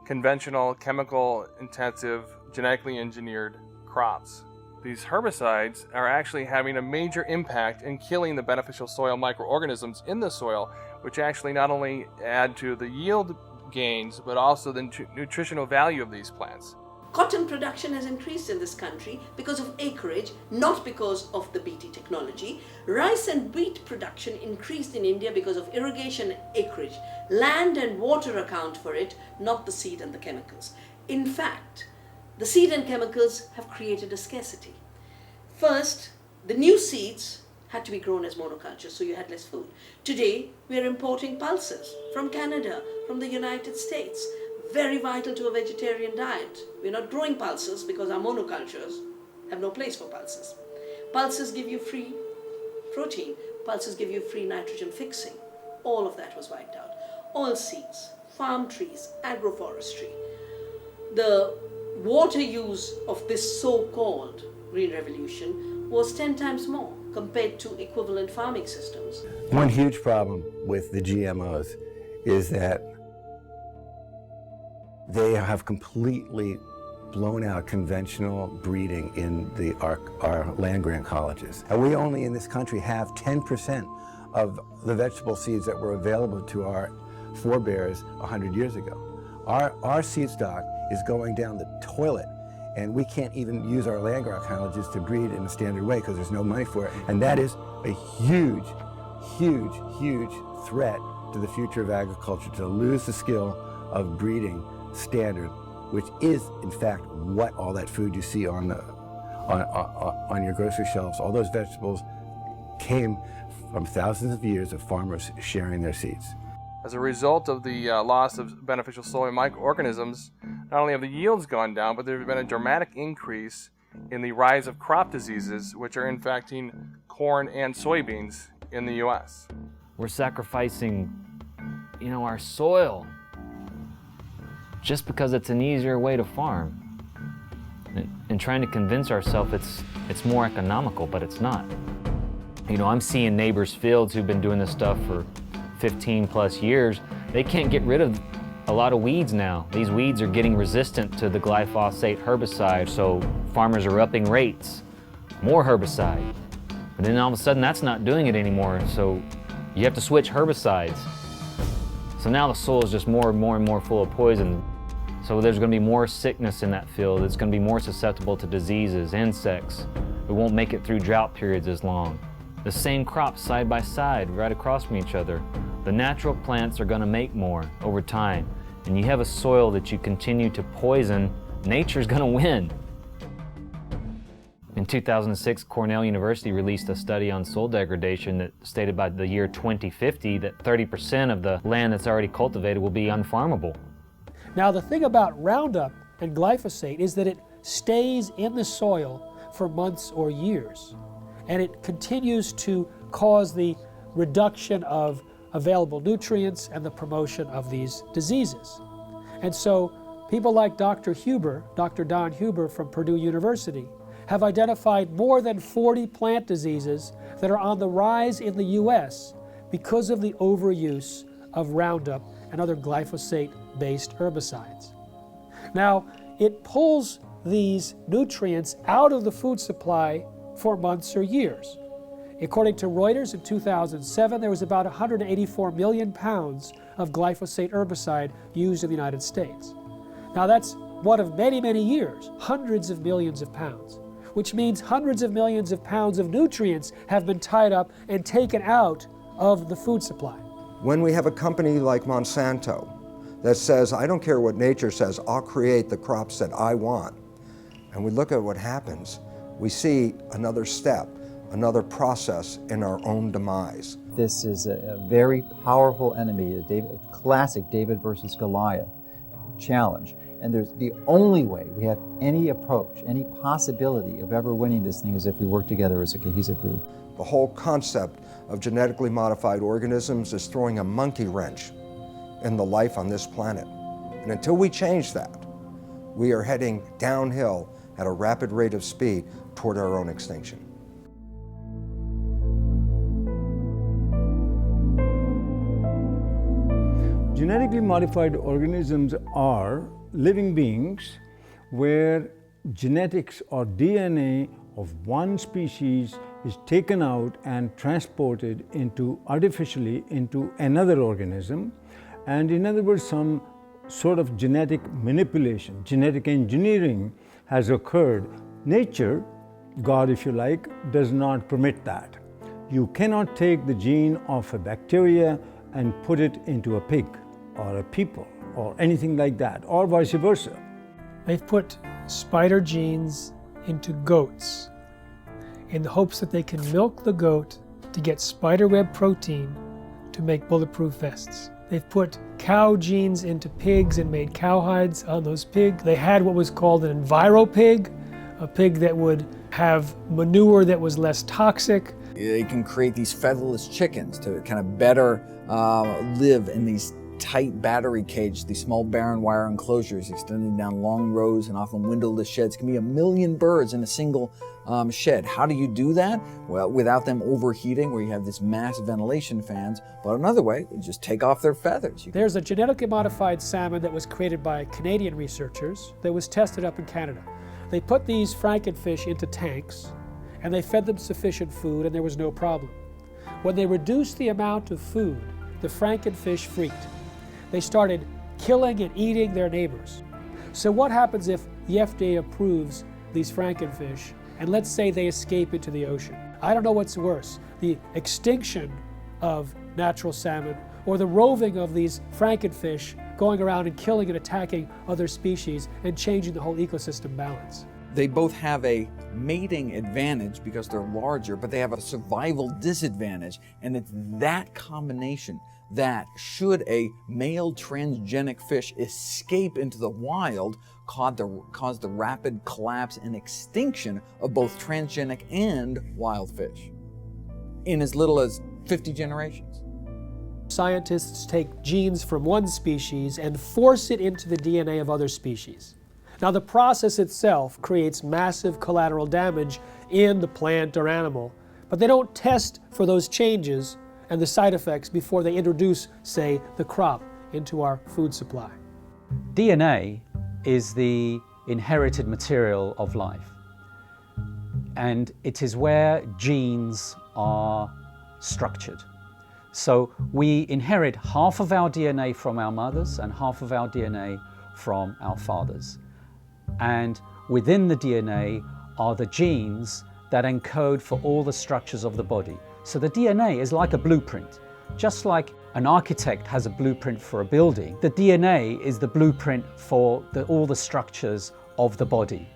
conventional, chemical-intensive, genetically engineered crops. These herbicides are actually having a major impact in killing the beneficial soil microorganisms in the soil, which actually not only add to the yield gains, but also the nutritional value of these plants. Cotton production has increased in this country because of acreage, not because of the BT technology. Rice and wheat production increased in India because of irrigation acreage. Land and water account for it, not the seed and the chemicals. In fact, the seed and chemicals have created a scarcity. First, the new seeds had to be grown as monocultures, so you had less food. Today, we are importing pulses from Canada, from the United States. Very vital to a vegetarian diet. We're not growing pulses because our monocultures have no place for pulses. Pulses give you free protein. Pulses give you free nitrogen fixing. All of that was wiped out. Oil seeds, farm trees, agroforestry. The water use of this so-called Green Revolution was 10 times more compared to equivalent farming systems. One huge problem with the GMOs is that they have completely blown out conventional breeding in our land-grant colleges. And we only in this country have 10% of the vegetable seeds that were available to our forebears 100 years ago. Our seed stock is going down the toilet, and we can't even use our land-grant colleges to breed in a standard way because there's no money for it. And that is a huge, huge, huge threat to the future of agriculture, to lose the skill of breeding standard, which is in fact what all that food you see on your grocery shelves, all those vegetables came from thousands of years of farmers sharing their seeds. As a result of the loss of beneficial soil microorganisms, not only have the yields gone down, but there has been a dramatic increase in the rise of crop diseases, which are infecting corn and soybeans in the U.S. We're sacrificing, our soil just because it's an easier way to farm. And trying to convince ourselves it's more economical, but it's not. I'm seeing neighbors' fields who've been doing this stuff for 15 plus years. They can't get rid of a lot of weeds now. These weeds are getting resistant to the glyphosate herbicide, so farmers are upping rates. More herbicide. But then all of a sudden that's not doing it anymore, so you have to switch herbicides. So now the soil is just more and more full of poison. So there's going to be more sickness in that field. It's going to be more susceptible to diseases, insects. It won't make it through drought periods as long. The same crops side by side, right across from each other. The natural plants are going to make more over time. And you have a soil that you continue to poison, nature's going to win. In 2006, Cornell University released a study on soil degradation that stated by the year 2050 that 30% of the land that's already cultivated will be unfarmable. Now, the thing about Roundup and glyphosate is that it stays in the soil for months or years. and it continues to cause the reduction of available nutrients and the promotion of these diseases. And so people like Dr. Don Huber from Purdue University, have identified more than 40 plant diseases that are on the rise in the US because of the overuse of Roundup and other glyphosate-based herbicides. Now, it pulls these nutrients out of the food supply for months or years. According to Reuters, in 2007, there was about 184 million pounds of glyphosate herbicide used in the United States. Now that's one of many, many years, hundreds of millions of pounds, which means hundreds of millions of pounds of nutrients have been tied up and taken out of the food supply. When we have a company like Monsanto that says, I don't care what nature says, I'll create the crops that I want, and we look at what happens, we see another step, another process in our own demise. This is a very powerful enemy, a classic David versus Goliath challenge. And there's the only way we have any approach, any possibility of ever winning this thing is if we work together as a cohesive group. The whole concept of genetically modified organisms is throwing a monkey wrench in the life on this planet. And until we change that, we are heading downhill at a rapid rate of speed toward our own extinction. Genetically modified organisms are living beings where genetics or DNA of one species is taken out and transported artificially into another organism, and in other words, some sort of genetic manipulation, genetic engineering has occurred. Nature, God if you like, does not permit that. You cannot take the gene of a bacteria and put it into a pig or a people or anything like that, or vice versa. They've put spider genes into goats in the hopes that they can milk the goat to get spiderweb protein to make bulletproof vests. They've put cow genes into pigs and made cowhides on those pigs. They had what was called an enviropig, a pig that would have manure that was less toxic. They can create these featherless chickens to kind of better live in these tight battery cages, these small barren wire enclosures extending down long rows and often windowless sheds. It can be 1 million birds in a single shed. How do you do that? Well, without them overheating, where you have this mass ventilation fans. But another way, you just take off their feathers. There's a genetically modified salmon that was created by Canadian researchers that was tested up in Canada. They put these frankenfish into tanks and they fed them sufficient food and there was no problem. When they reduced the amount of food, the frankenfish freaked. They started killing and eating their neighbors. So what happens if the FDA approves these frankenfish and let's say they escape into the ocean? I don't know what's worse, the extinction of natural salmon or the roving of these frankenfish going around and killing and attacking other species and changing the whole ecosystem balance. They both have a mating advantage because they're larger, but they have a survival disadvantage. And it's that combination that, should a male transgenic fish escape into the wild, cause the rapid collapse and extinction of both transgenic and wild fish in as little as 50 generations. Scientists take genes from one species and force it into the DNA of other species. Now, the process itself creates massive collateral damage in the plant or animal, but they don't test for those changes and the side effects before they introduce, say, the crop into our food supply. DNA is the inherited material of life, and it is where genes are structured. So we inherit half of our DNA from our mothers and half of our DNA from our fathers. And within the DNA are the genes that encode for all the structures of the body. So the DNA is like a blueprint. Just like an architect has a blueprint for a building, the DNA is the blueprint for all the structures of the body.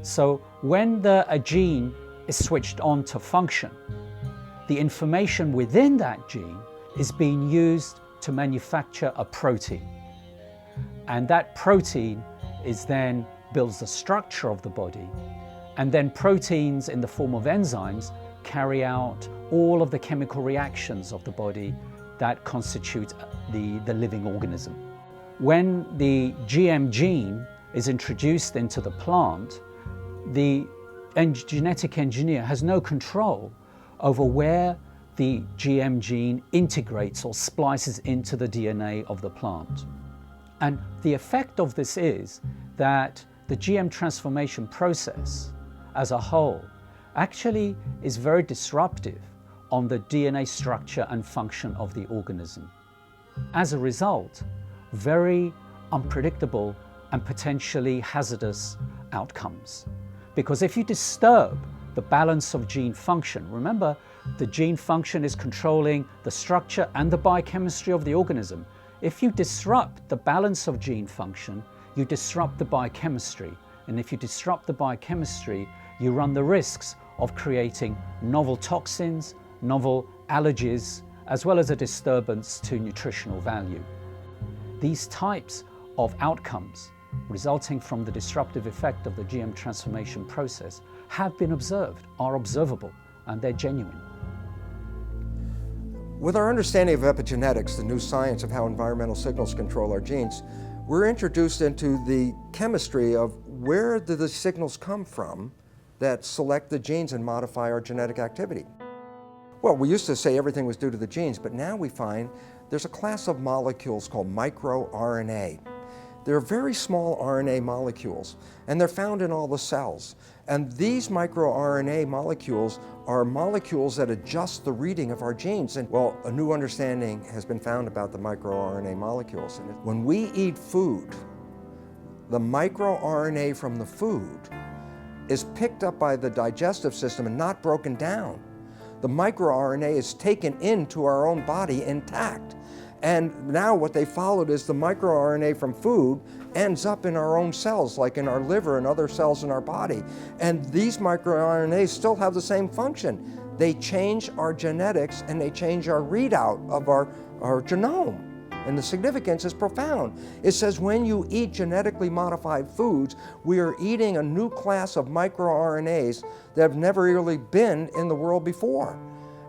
So when a gene is switched on to function, the information within that gene is being used to manufacture a protein. And that protein builds the structure of the body. And then proteins in the form of enzymes carry out all of the chemical reactions of the body that constitute the living organism. When the GM gene is introduced into the plant, the genetic engineer has no control over where the GM gene integrates or splices into the DNA of the plant. And the effect of this is that the GM transformation process as a whole actually is very disruptive on the DNA structure and function of the organism. As a result, very unpredictable and potentially hazardous outcomes. Because if you disturb the balance of gene function, remember the gene function is controlling the structure and the biochemistry of the organism. If you disrupt the balance of gene function, you disrupt the biochemistry. And if you disrupt the biochemistry, you run the risks of creating novel toxins, novel allergies, as well as a disturbance to nutritional value. These types of outcomes resulting from the disruptive effect of the GM transformation process have been observed, are observable, and they're genuine. With our understanding of epigenetics, the new science of how environmental signals control our genes, we're introduced into the chemistry of where do the signals come from that select the genes and modify our genetic activity. Well, we used to say everything was due to the genes, but now we find there's a class of molecules called microRNA. They're very small RNA molecules, and they're found in all the cells. And these microRNA molecules are molecules that adjust the reading of our genes. And well, a new understanding has been found about the microRNA molecules. And when we eat food, the microRNA from the food is picked up by the digestive system and not broken down. The microRNA is taken into our own body intact. And now what they followed is the microRNA from food ends up in our own cells, like in our liver and other cells in our body. And these microRNAs still have the same function. They change our genetics and they change our readout of our genome. And the significance is profound. It says when you eat genetically modified foods, we are eating a new class of microRNAs that have never really been in the world before.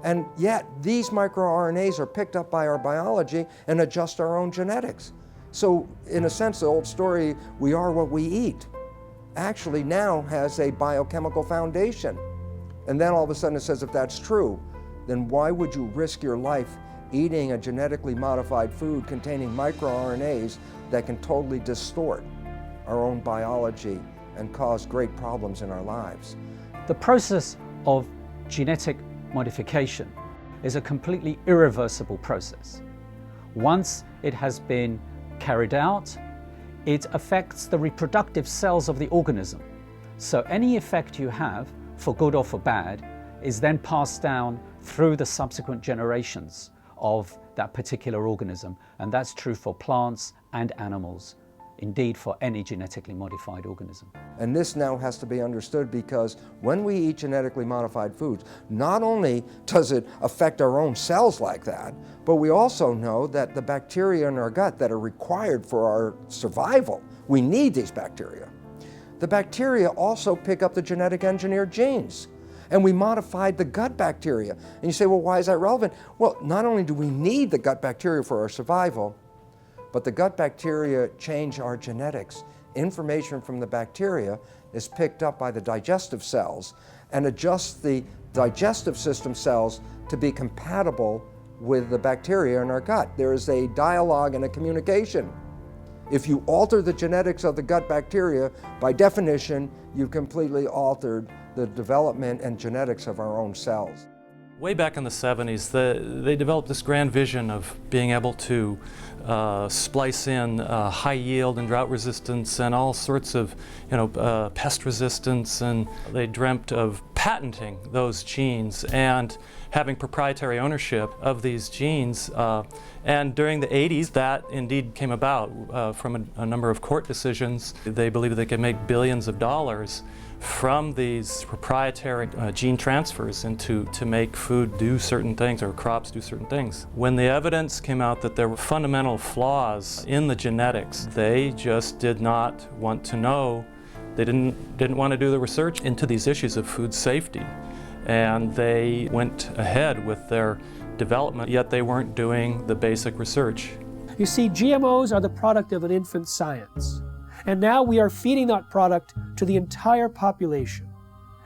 And yet, these microRNAs are picked up by our biology and adjust our own genetics. So, in a sense, the old story, we are what we eat, actually now has a biochemical foundation. And then all of a sudden it says, if that's true, then why would you risk your life eating a genetically modified food containing microRNAs that can totally distort our own biology and cause great problems in our lives? The process of genetic modification is a completely irreversible process. Once it has been carried out, it affects the reproductive cells of the organism. So any effect you have, for good or for bad, is then passed down through the subsequent generations of that particular organism. And that's true for plants and animals. Indeed, for any genetically modified organism. And this now has to be understood because when we eat genetically modified foods, not only does it affect our own cells like that, but we also know that the bacteria in our gut that are required for our survival, we need these bacteria. The bacteria also pick up the genetic engineered genes. And we modified the gut bacteria. And you say, well, why is that relevant? Well, not only do we need the gut bacteria for our survival, but the gut bacteria change our genetics. Information from the bacteria is picked up by the digestive cells and adjusts the digestive system cells to be compatible with the bacteria in our gut. There is a dialogue and a communication. If you alter the genetics of the gut bacteria, by definition, you've completely altered the development and genetics of our own cells. Way back in the 70s, they developed this grand vision of being able to splice in high yield and drought resistance and all sorts of, pest resistance, and they dreamt of patenting those genes and having proprietary ownership of these genes. And during the 80s, that indeed came about from a number of court decisions. They believed they could make billions of dollars from these proprietary gene transfers to make food do certain things or crops do certain things. When the evidence came out that there were fundamental flaws in the genetics, they just did not want to know. They didn't want to do the research into these issues of food safety. and they went ahead with their development, yet they weren't doing the basic research. You see, GMOs are the product of an infant science. And now we are feeding that product to the entire population.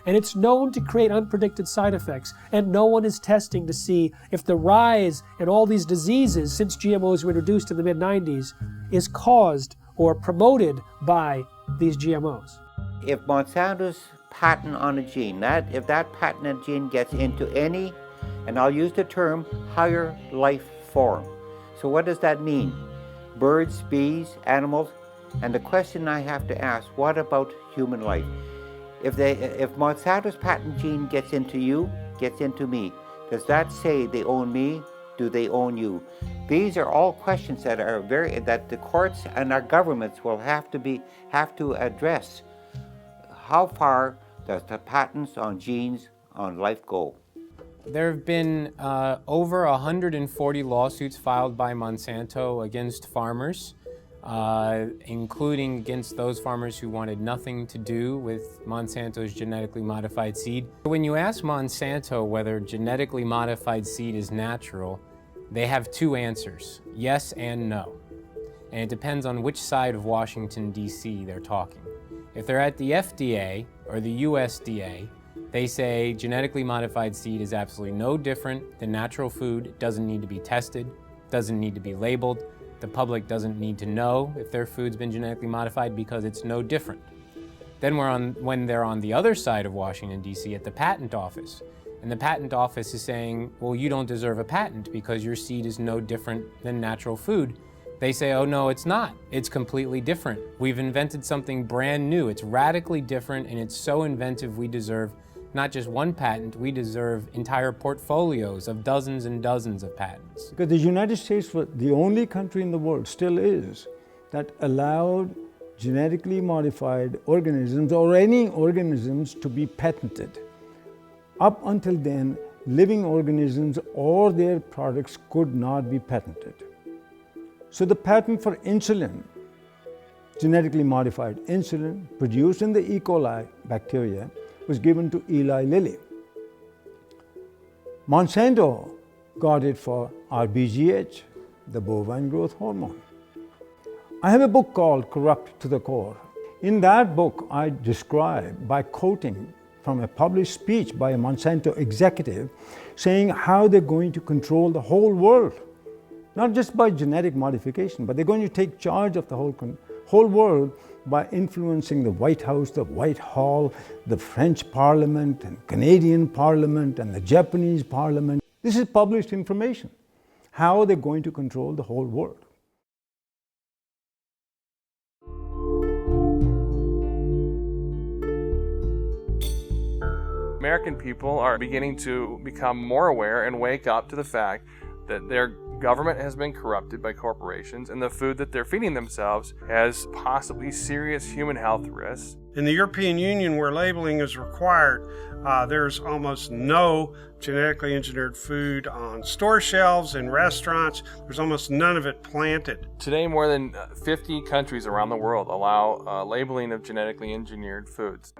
And it's known to create unpredicted side effects, and no one is testing to see if the rise in all these diseases since GMOs were introduced in the mid-90s is caused or promoted by these GMOs. If Monsanto's patent on a gene, if that patented gene gets into any, and I'll use the term, higher life form. So what does that mean? Birds, bees, animals? And the question I have to ask, what about human life? If Monsanto's patent gene gets into you, gets into me, does that say they own me? Do they own you? These are all questions that the courts and our governments will have to address. How far does the patents on genes on life go? There have been over 140 lawsuits filed by Monsanto against farmers, including against those farmers who wanted nothing to do with Monsanto's genetically modified seed. When you ask Monsanto whether genetically modified seed is natural, they have two answers, yes and no. And it depends on which side of Washington, D.C. they're talking. If they're at the FDA or the USDA, they say genetically modified seed is absolutely no different than natural food. It doesn't need to be tested, doesn't need to be labeled. The public doesn't need to know if their food's been genetically modified because it's no different. Then when they're on the other side of Washington, D.C. at the patent office, and the patent office is saying, well, you don't deserve a patent because your seed is no different than natural food. They say, oh no, it's not. It's completely different. We've invented something brand new. It's radically different, and it's so inventive we deserve not just one patent, we deserve entire portfolios of dozens and dozens of patents. Because the United States was the only country in the world, still is, that allowed genetically modified organisms or any organisms to be patented. Up until then, living organisms or their products could not be patented. So the patent for insulin, genetically modified insulin produced in the E. coli bacteria, was given to Eli Lilly. Monsanto got it for RBGH, the bovine growth hormone. I have a book called Corrupt to the Core. In that book, I describe, by quoting from a published speech by a Monsanto executive, saying how they're going to control the whole world, not just by genetic modification, but they're going to take charge of the whole world by influencing the White House, the Whitehall, the French Parliament, and Canadian Parliament, and the Japanese Parliament. This is published information, how they're going to control the whole world. American people are beginning to become more aware and wake up to the fact that their government has been corrupted by corporations, and the food that they're feeding themselves has possibly serious human health risks. In the European Union, where labeling is required, there's almost no genetically engineered food on store shelves and restaurants. There's almost none of it planted. Today, more than 50 countries around the world allow labeling of genetically engineered foods.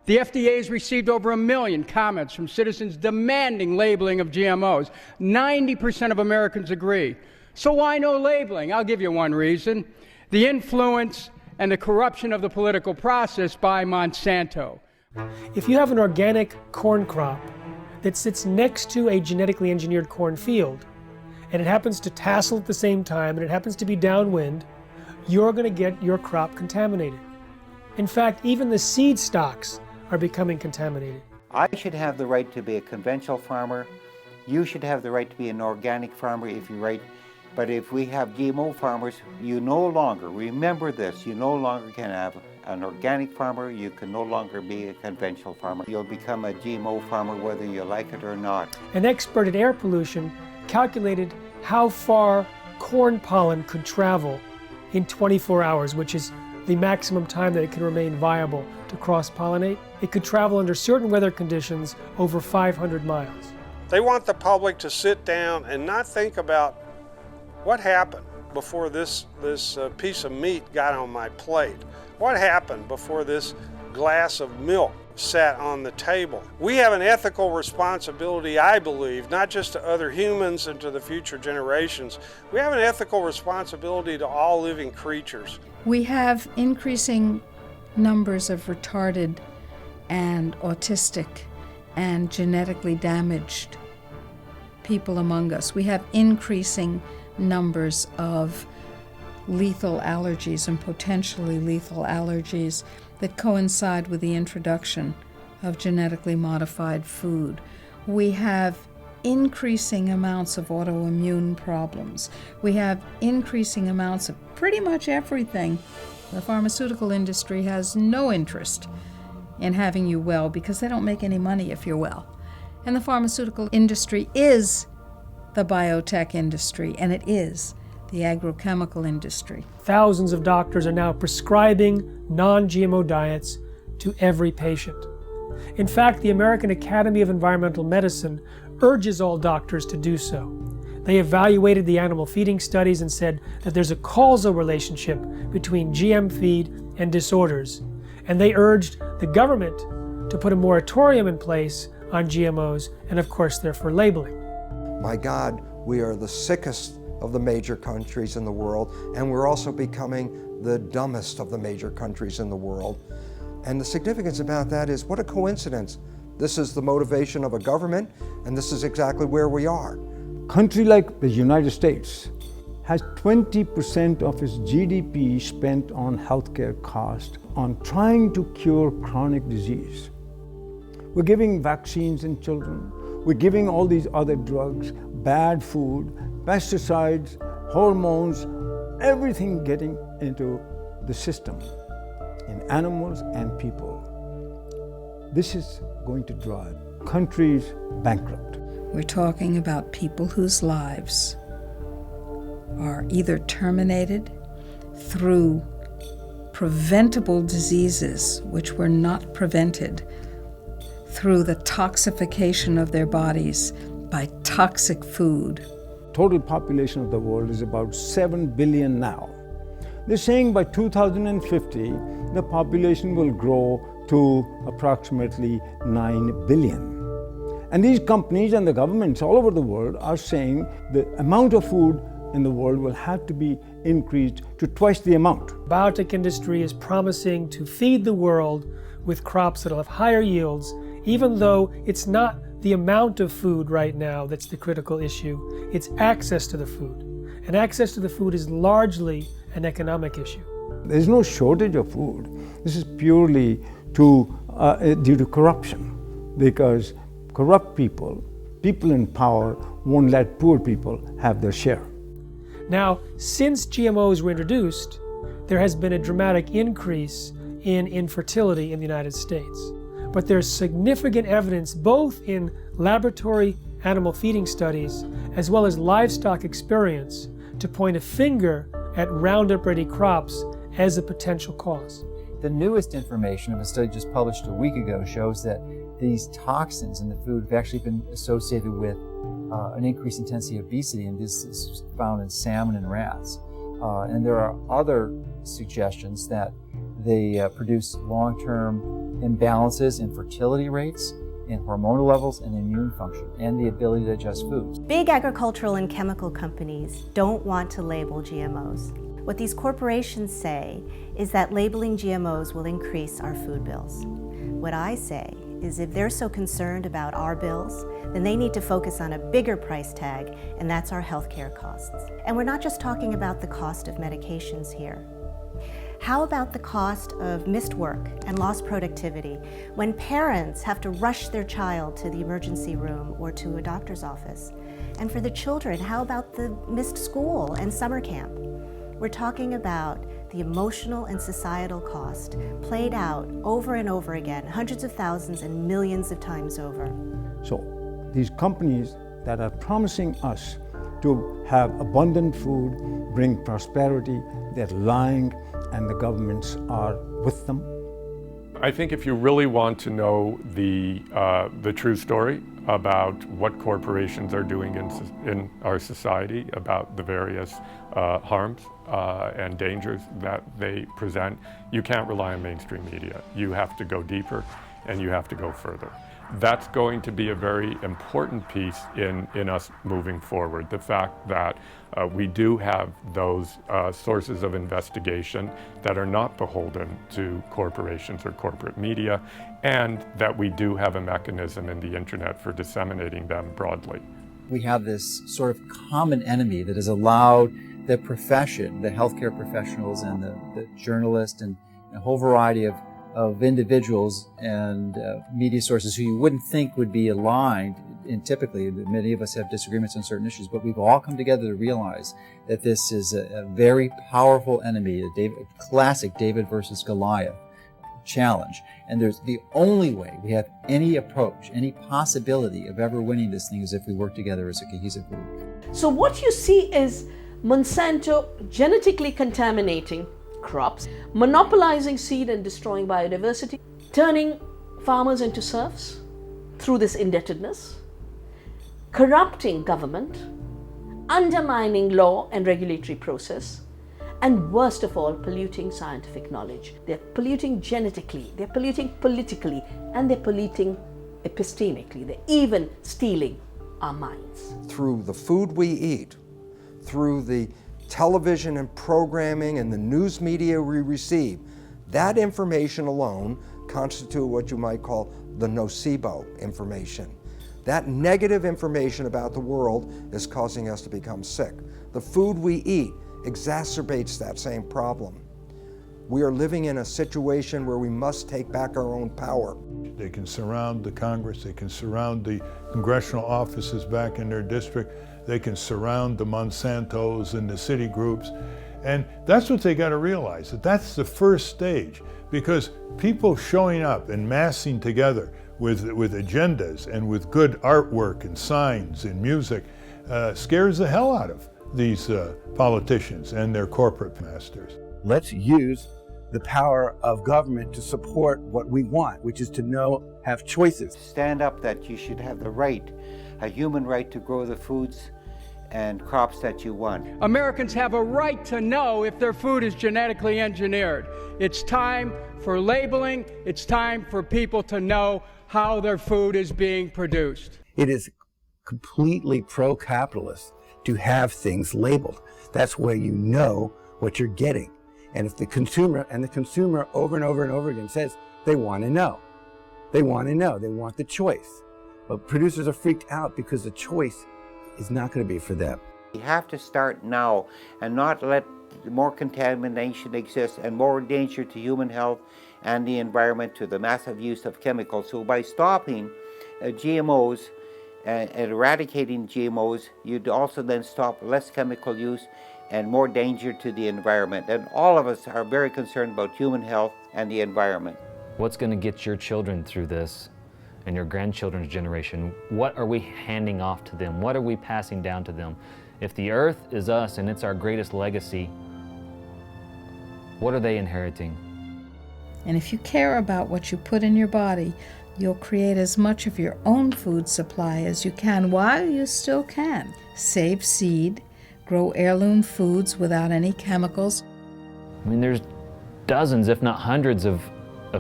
The FDA has received over 1 million comments from citizens demanding labeling of GMOs. 90% of Americans agree. So why no labeling? I'll give you one reason. The influence and the corruption of the political process by Monsanto. If you have an organic corn crop that sits next to a genetically engineered corn field, and it happens to tassel at the same time, and it happens to be downwind, you're going to get your crop contaminated. In fact, even the seed stocks are becoming contaminated. I should have the right to be a conventional farmer. You should have the right to be an organic farmer if you're right. But if we have GMO farmers, you no longer, remember this, you no longer can have an organic farmer, you can no longer be a conventional farmer. You'll become a GMO farmer whether you like it or not. An expert at air pollution calculated how far corn pollen could travel in 24 hours, which is the maximum time that it can remain viable to cross-pollinate. It could travel under certain weather conditions over 500 miles. They want the public to sit down and not think about what happened before this piece of meat got on my plate. What happened before this glass of milk sat on the table? We have an ethical responsibility, I believe, not just to other humans and to the future generations. We have an ethical responsibility to all living creatures. We have increasing numbers of retarded and autistic and genetically damaged people among us. We have increasing numbers of lethal allergies and potentially lethal allergies that coincide with the introduction of genetically modified food. We have increasing amounts of autoimmune problems. We have increasing amounts of pretty much everything. The pharmaceutical industry has no interest in having you well because they don't make any money if you're well. And the pharmaceutical industry is the biotech industry, and it is the agrochemical industry. Thousands of doctors are now prescribing non-GMO diets to every patient. In fact, the American Academy of Environmental Medicine urges all doctors to do so. They evaluated the animal feeding studies and said that there's a causal relationship between GM feed and disorders, and they urged the government to put a moratorium in place on GMOs, and of course they're for labeling. My God, we are the sickest of the major countries in the world, and we're also becoming the dumbest of the major countries in the world. And the significance about that is, what a coincidence. This is the motivation of a government, and this is exactly where we are. A country like the United States has 20% of its GDP spent on healthcare costs, on trying to cure chronic disease. We're giving vaccines in children. We're giving all these other drugs, bad food, pesticides, hormones, everything getting into the system in animals and people. This is going to drive countries bankrupt. We're talking about people whose lives are either terminated through preventable diseases which were not prevented through the toxification of their bodies by toxic food. Total population of the world is about 7 billion now. They're saying by 2050, the population will grow to approximately 9 billion. And these companies and the governments all over the world are saying the amount of food in the world will have to be increased to twice the amount. The biotech industry is promising to feed the world with crops that will have higher yields, even though it's not the amount of food right now that's the critical issue, it's access to the food. And access to the food is largely an economic issue. There's no shortage of food. This is purely due to corruption, because corrupt people in power won't let poor people have their share. Now, since GMOs were introduced, there has been a dramatic increase in infertility in the United States. But there's significant evidence both in laboratory animal feeding studies as well as livestock experience to point a finger at Roundup-ready crops as a potential cause. The newest information of a study just published a week ago shows that these toxins in the food have actually been associated with an increased intensity of obesity, and this is found in salmon and rats. And there are other suggestions that they produce long-term imbalances in fertility rates, in hormonal levels, and immune function, and the ability to digest foods. Big agricultural and chemical companies don't want to label GMOs. What these corporations say is that labeling GMOs will increase our food bills. What I say is if they're so concerned about our bills, then they need to focus on a bigger price tag, and that's our healthcare costs. And we're not just talking about the cost of medications here. How about the cost of missed work and lost productivity when parents have to rush their child to the emergency room or to a doctor's office? And for the children, how about the missed school and summer camp? We're talking about the emotional and societal cost played out over and over again, hundreds of thousands and millions of times over. So these companies that are promising us to have abundant food, bring prosperity, they're lying, and the governments are with them? I think if you really want to know the true story about what corporations are doing in our society, about the various harms and dangers that they present, you can't rely on mainstream media. You have to go deeper and you have to go further. That's going to be a very important piece in us moving forward. The fact that we do have those sources of investigation that are not beholden to corporations or corporate media, and that we do have a mechanism in the internet for disseminating them broadly. We have this sort of common enemy that has allowed the profession, the healthcare professionals and the journalists and a whole variety of individuals and media sources who you wouldn't think would be aligned, and typically many of us have disagreements on certain issues, but we've all come together to realize that this is a very powerful enemy, a classic David versus Goliath challenge. And there's the only way we have any approach, any possibility of ever winning this thing is if we work together as a cohesive group. So what you see is Monsanto genetically contaminating crops, monopolizing seed and destroying biodiversity, turning farmers into serfs through this indebtedness, corrupting government, undermining law and regulatory process, and worst of all, polluting scientific knowledge. They're polluting genetically, they're polluting politically, and they're polluting epistemically. They're even stealing our minds. Through the food we eat, through the television and programming and the news media we receive, that information alone constitute what you might call the nocebo information. That negative information about the world is causing us to become sick. The food we eat exacerbates that same problem. We are living in a situation where we must take back our own power. They can surround the Congress, they can surround the congressional offices back in their district, they can surround the Monsantos and the city groups, and that's what they got to realize, that that's the first stage, because people showing up and massing together with agendas and with good artwork and signs and music scares the hell out of these politicians and their corporate masters. Let's use the power of government to support what we want, which is to have choices. Stand up that you should have the right, a human right to grow the foods and crops that you want. Americans have a right to know if their food is genetically engineered. It's time for labeling. It's time for people to know how their food is being produced. It is completely pro-capitalist to have things labeled. That's where you know what you're getting. And if the consumer over and over and over again says they want to know, they want the choice. But producers are freaked out because the choice is not going to be for them. We have to start now and not let more contamination exist and more danger to human health and the environment to the massive use of chemicals. So by stopping GMOs and eradicating GMOs, you'd also then stop less chemical use and more danger to the environment. And all of us are very concerned about human health and the environment. What's going to get your children through this and your grandchildren's generation? What are we handing off to them? What are we passing down to them? If the earth is us and it's our greatest legacy, what are they inheriting? And if you care about what you put in your body, you'll create as much of your own food supply as you can while you still can. Save seed, grow heirloom foods without any chemicals. I mean, there's dozens, if not hundreds of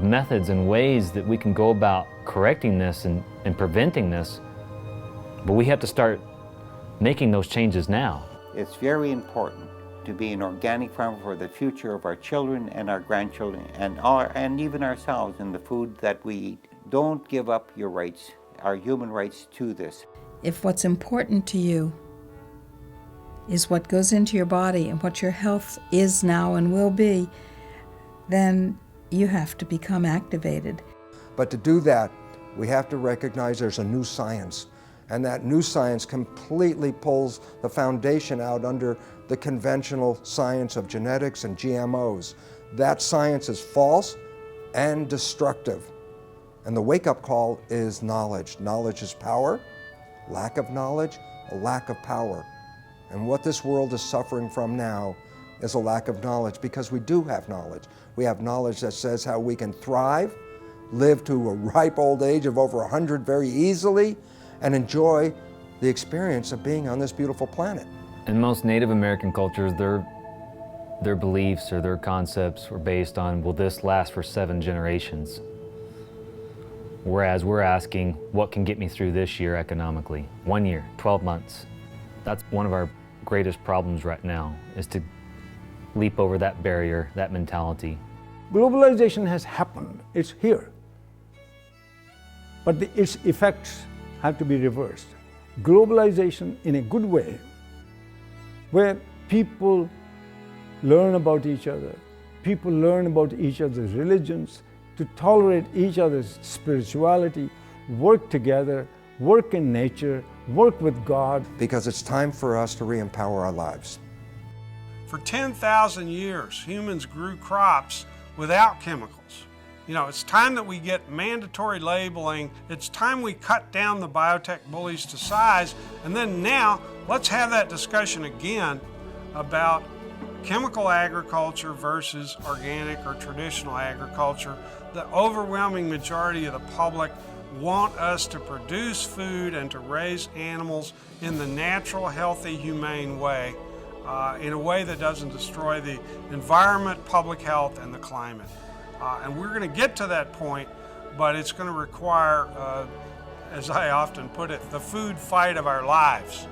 methods and ways that we can go about correcting this and preventing this, but we have to start making those changes now. It's very important to be an organic farmer for the future of our children and our grandchildren and even ourselves in the food that we eat. Don't give up your rights, our human rights to this. If what's important to you is what goes into your body and what your health is now and will be, then you have to become activated. But to do that, we have to recognize there's a new science, and that new science completely pulls the foundation out under the conventional science of genetics and GMOs. That science is false and destructive. And the wake-up call is knowledge. Knowledge is power. Lack of knowledge, a lack of power. And what this world is suffering from now is a lack of knowledge, because we do have knowledge. We have knowledge that says how we can thrive, live to a ripe old age of over 100 very easily, and enjoy the experience of being on this beautiful planet. In most Native American cultures, their beliefs or their concepts were based on, will this last for 7 generations? Whereas we're asking, what can get me through this year economically? 1 year, 12 months. That's one of our greatest problems right now, is to leap over that barrier, that mentality. Globalization has happened, it's here. But its effects have to be reversed. Globalization in a good way, where people learn about each other, people learn about each other's religions, to tolerate each other's spirituality, work together, work in nature, work with God. Because it's time for us to re-empower our lives. For 10,000 years, humans grew crops without chemicals. You know, it's time that we get mandatory labeling. It's time we cut down the biotech bullies to size. And then now, let's have that discussion again about chemical agriculture versus organic or traditional agriculture. The overwhelming majority of the public want us to produce food and to raise animals in the natural, healthy, humane way, in a way that doesn't destroy the environment, public health, and the climate. And we're going to get to that point, but it's going to require, as I often put it, the food fight of our lives.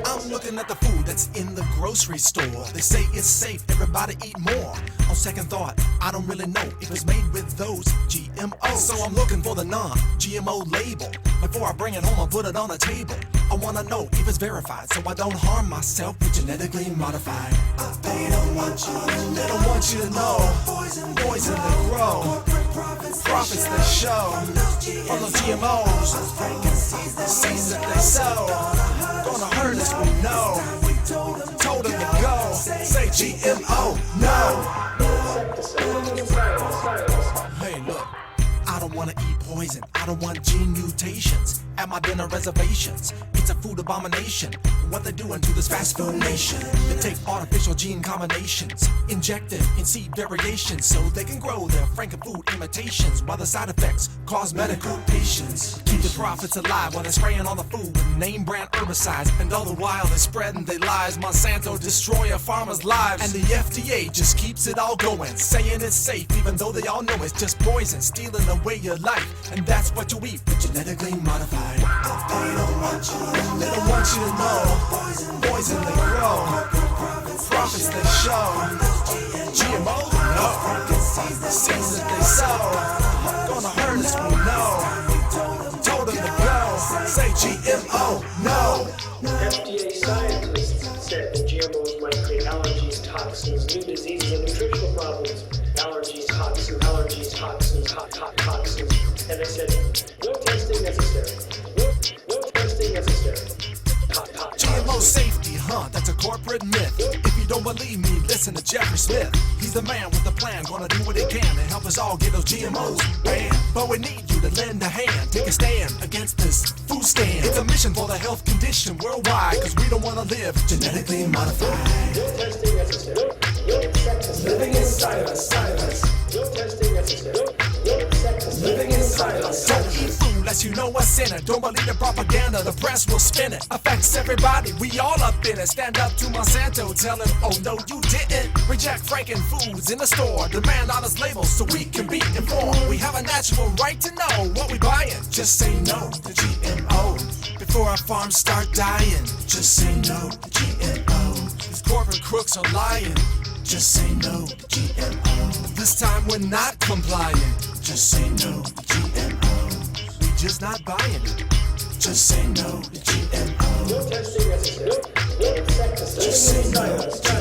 I'm looking at the food that's in the grocery store. They say it's safe, everybody eat more. On second thought, I don't really know if it's made with those GMOs. So I'm looking for the non-GMO label. Before I bring it home, I'll put it on the table. I wanna know if it's verified, so I don't harm myself with genetically modified. They don't want you to know. Poison they grow. Profits they show. On those GMOs. Seeds that they sow. Gonna hurt us, we know. Told them to go. Say GMO, no. Hey, look. I don't want to eat poison. I don't want gene mutations at my dinner reservations. It's a food abomination. What they're doing to this fast food nation. They take artificial gene combinations, inject them in seed variations so they can grow their Frankenfood imitations while the side effects cause medical patients. Keep the profits alive while they're spraying all the food with name brand herbicides. And all the while they're spreading their lies. Monsanto destroy a farmer's lives. And the FDA just keeps it all going, saying it's safe even though they all know it's just poison, stealing away your life. And that's what you eat, but genetically modified. They don't want you to know. Poison they grow. Profits they show. GMO, no. Seeds that they sow. Gonna hurt us, we know. Told them to go. Say GMO, no. FDA scientists said that GMOs might create allergies, toxins, new diseases, and nutritional problems. Allergies, toxins, toxins. And they said, no testing necessary. No testing necessary. GMO safety, that's a corporate myth. If you don't believe me, listen to Jeffrey Smith. He's the man with the plan, gonna do what he can to help us all get those GMOs banned. But we need you to lend a hand, take a stand against this food stand. It's a mission for the health condition worldwide, cause we don't wanna live genetically modified. No testing necessary. No insecticide. Living inside of us, No testing necessary. No insecticide. Living inside us. Don't eat food unless you know what's in it. Don't believe the propaganda, the press will spin it. Affects everybody, we all up in it. Stand up to Monsanto, tell him, oh no you didn't. Reject Frankenfoods in the store. Demand honest labels so we can be informed. We have a natural right to know what we buying. Just say no to GMO before our farms start dying. Just say no to GMO. These corporate crooks are lying. Just say no to GMO. This time we're not complying. Just say no to GMO. We just not buying it. Just say no to GMO. No testing necessary. No insecticide. Just say no to GMO.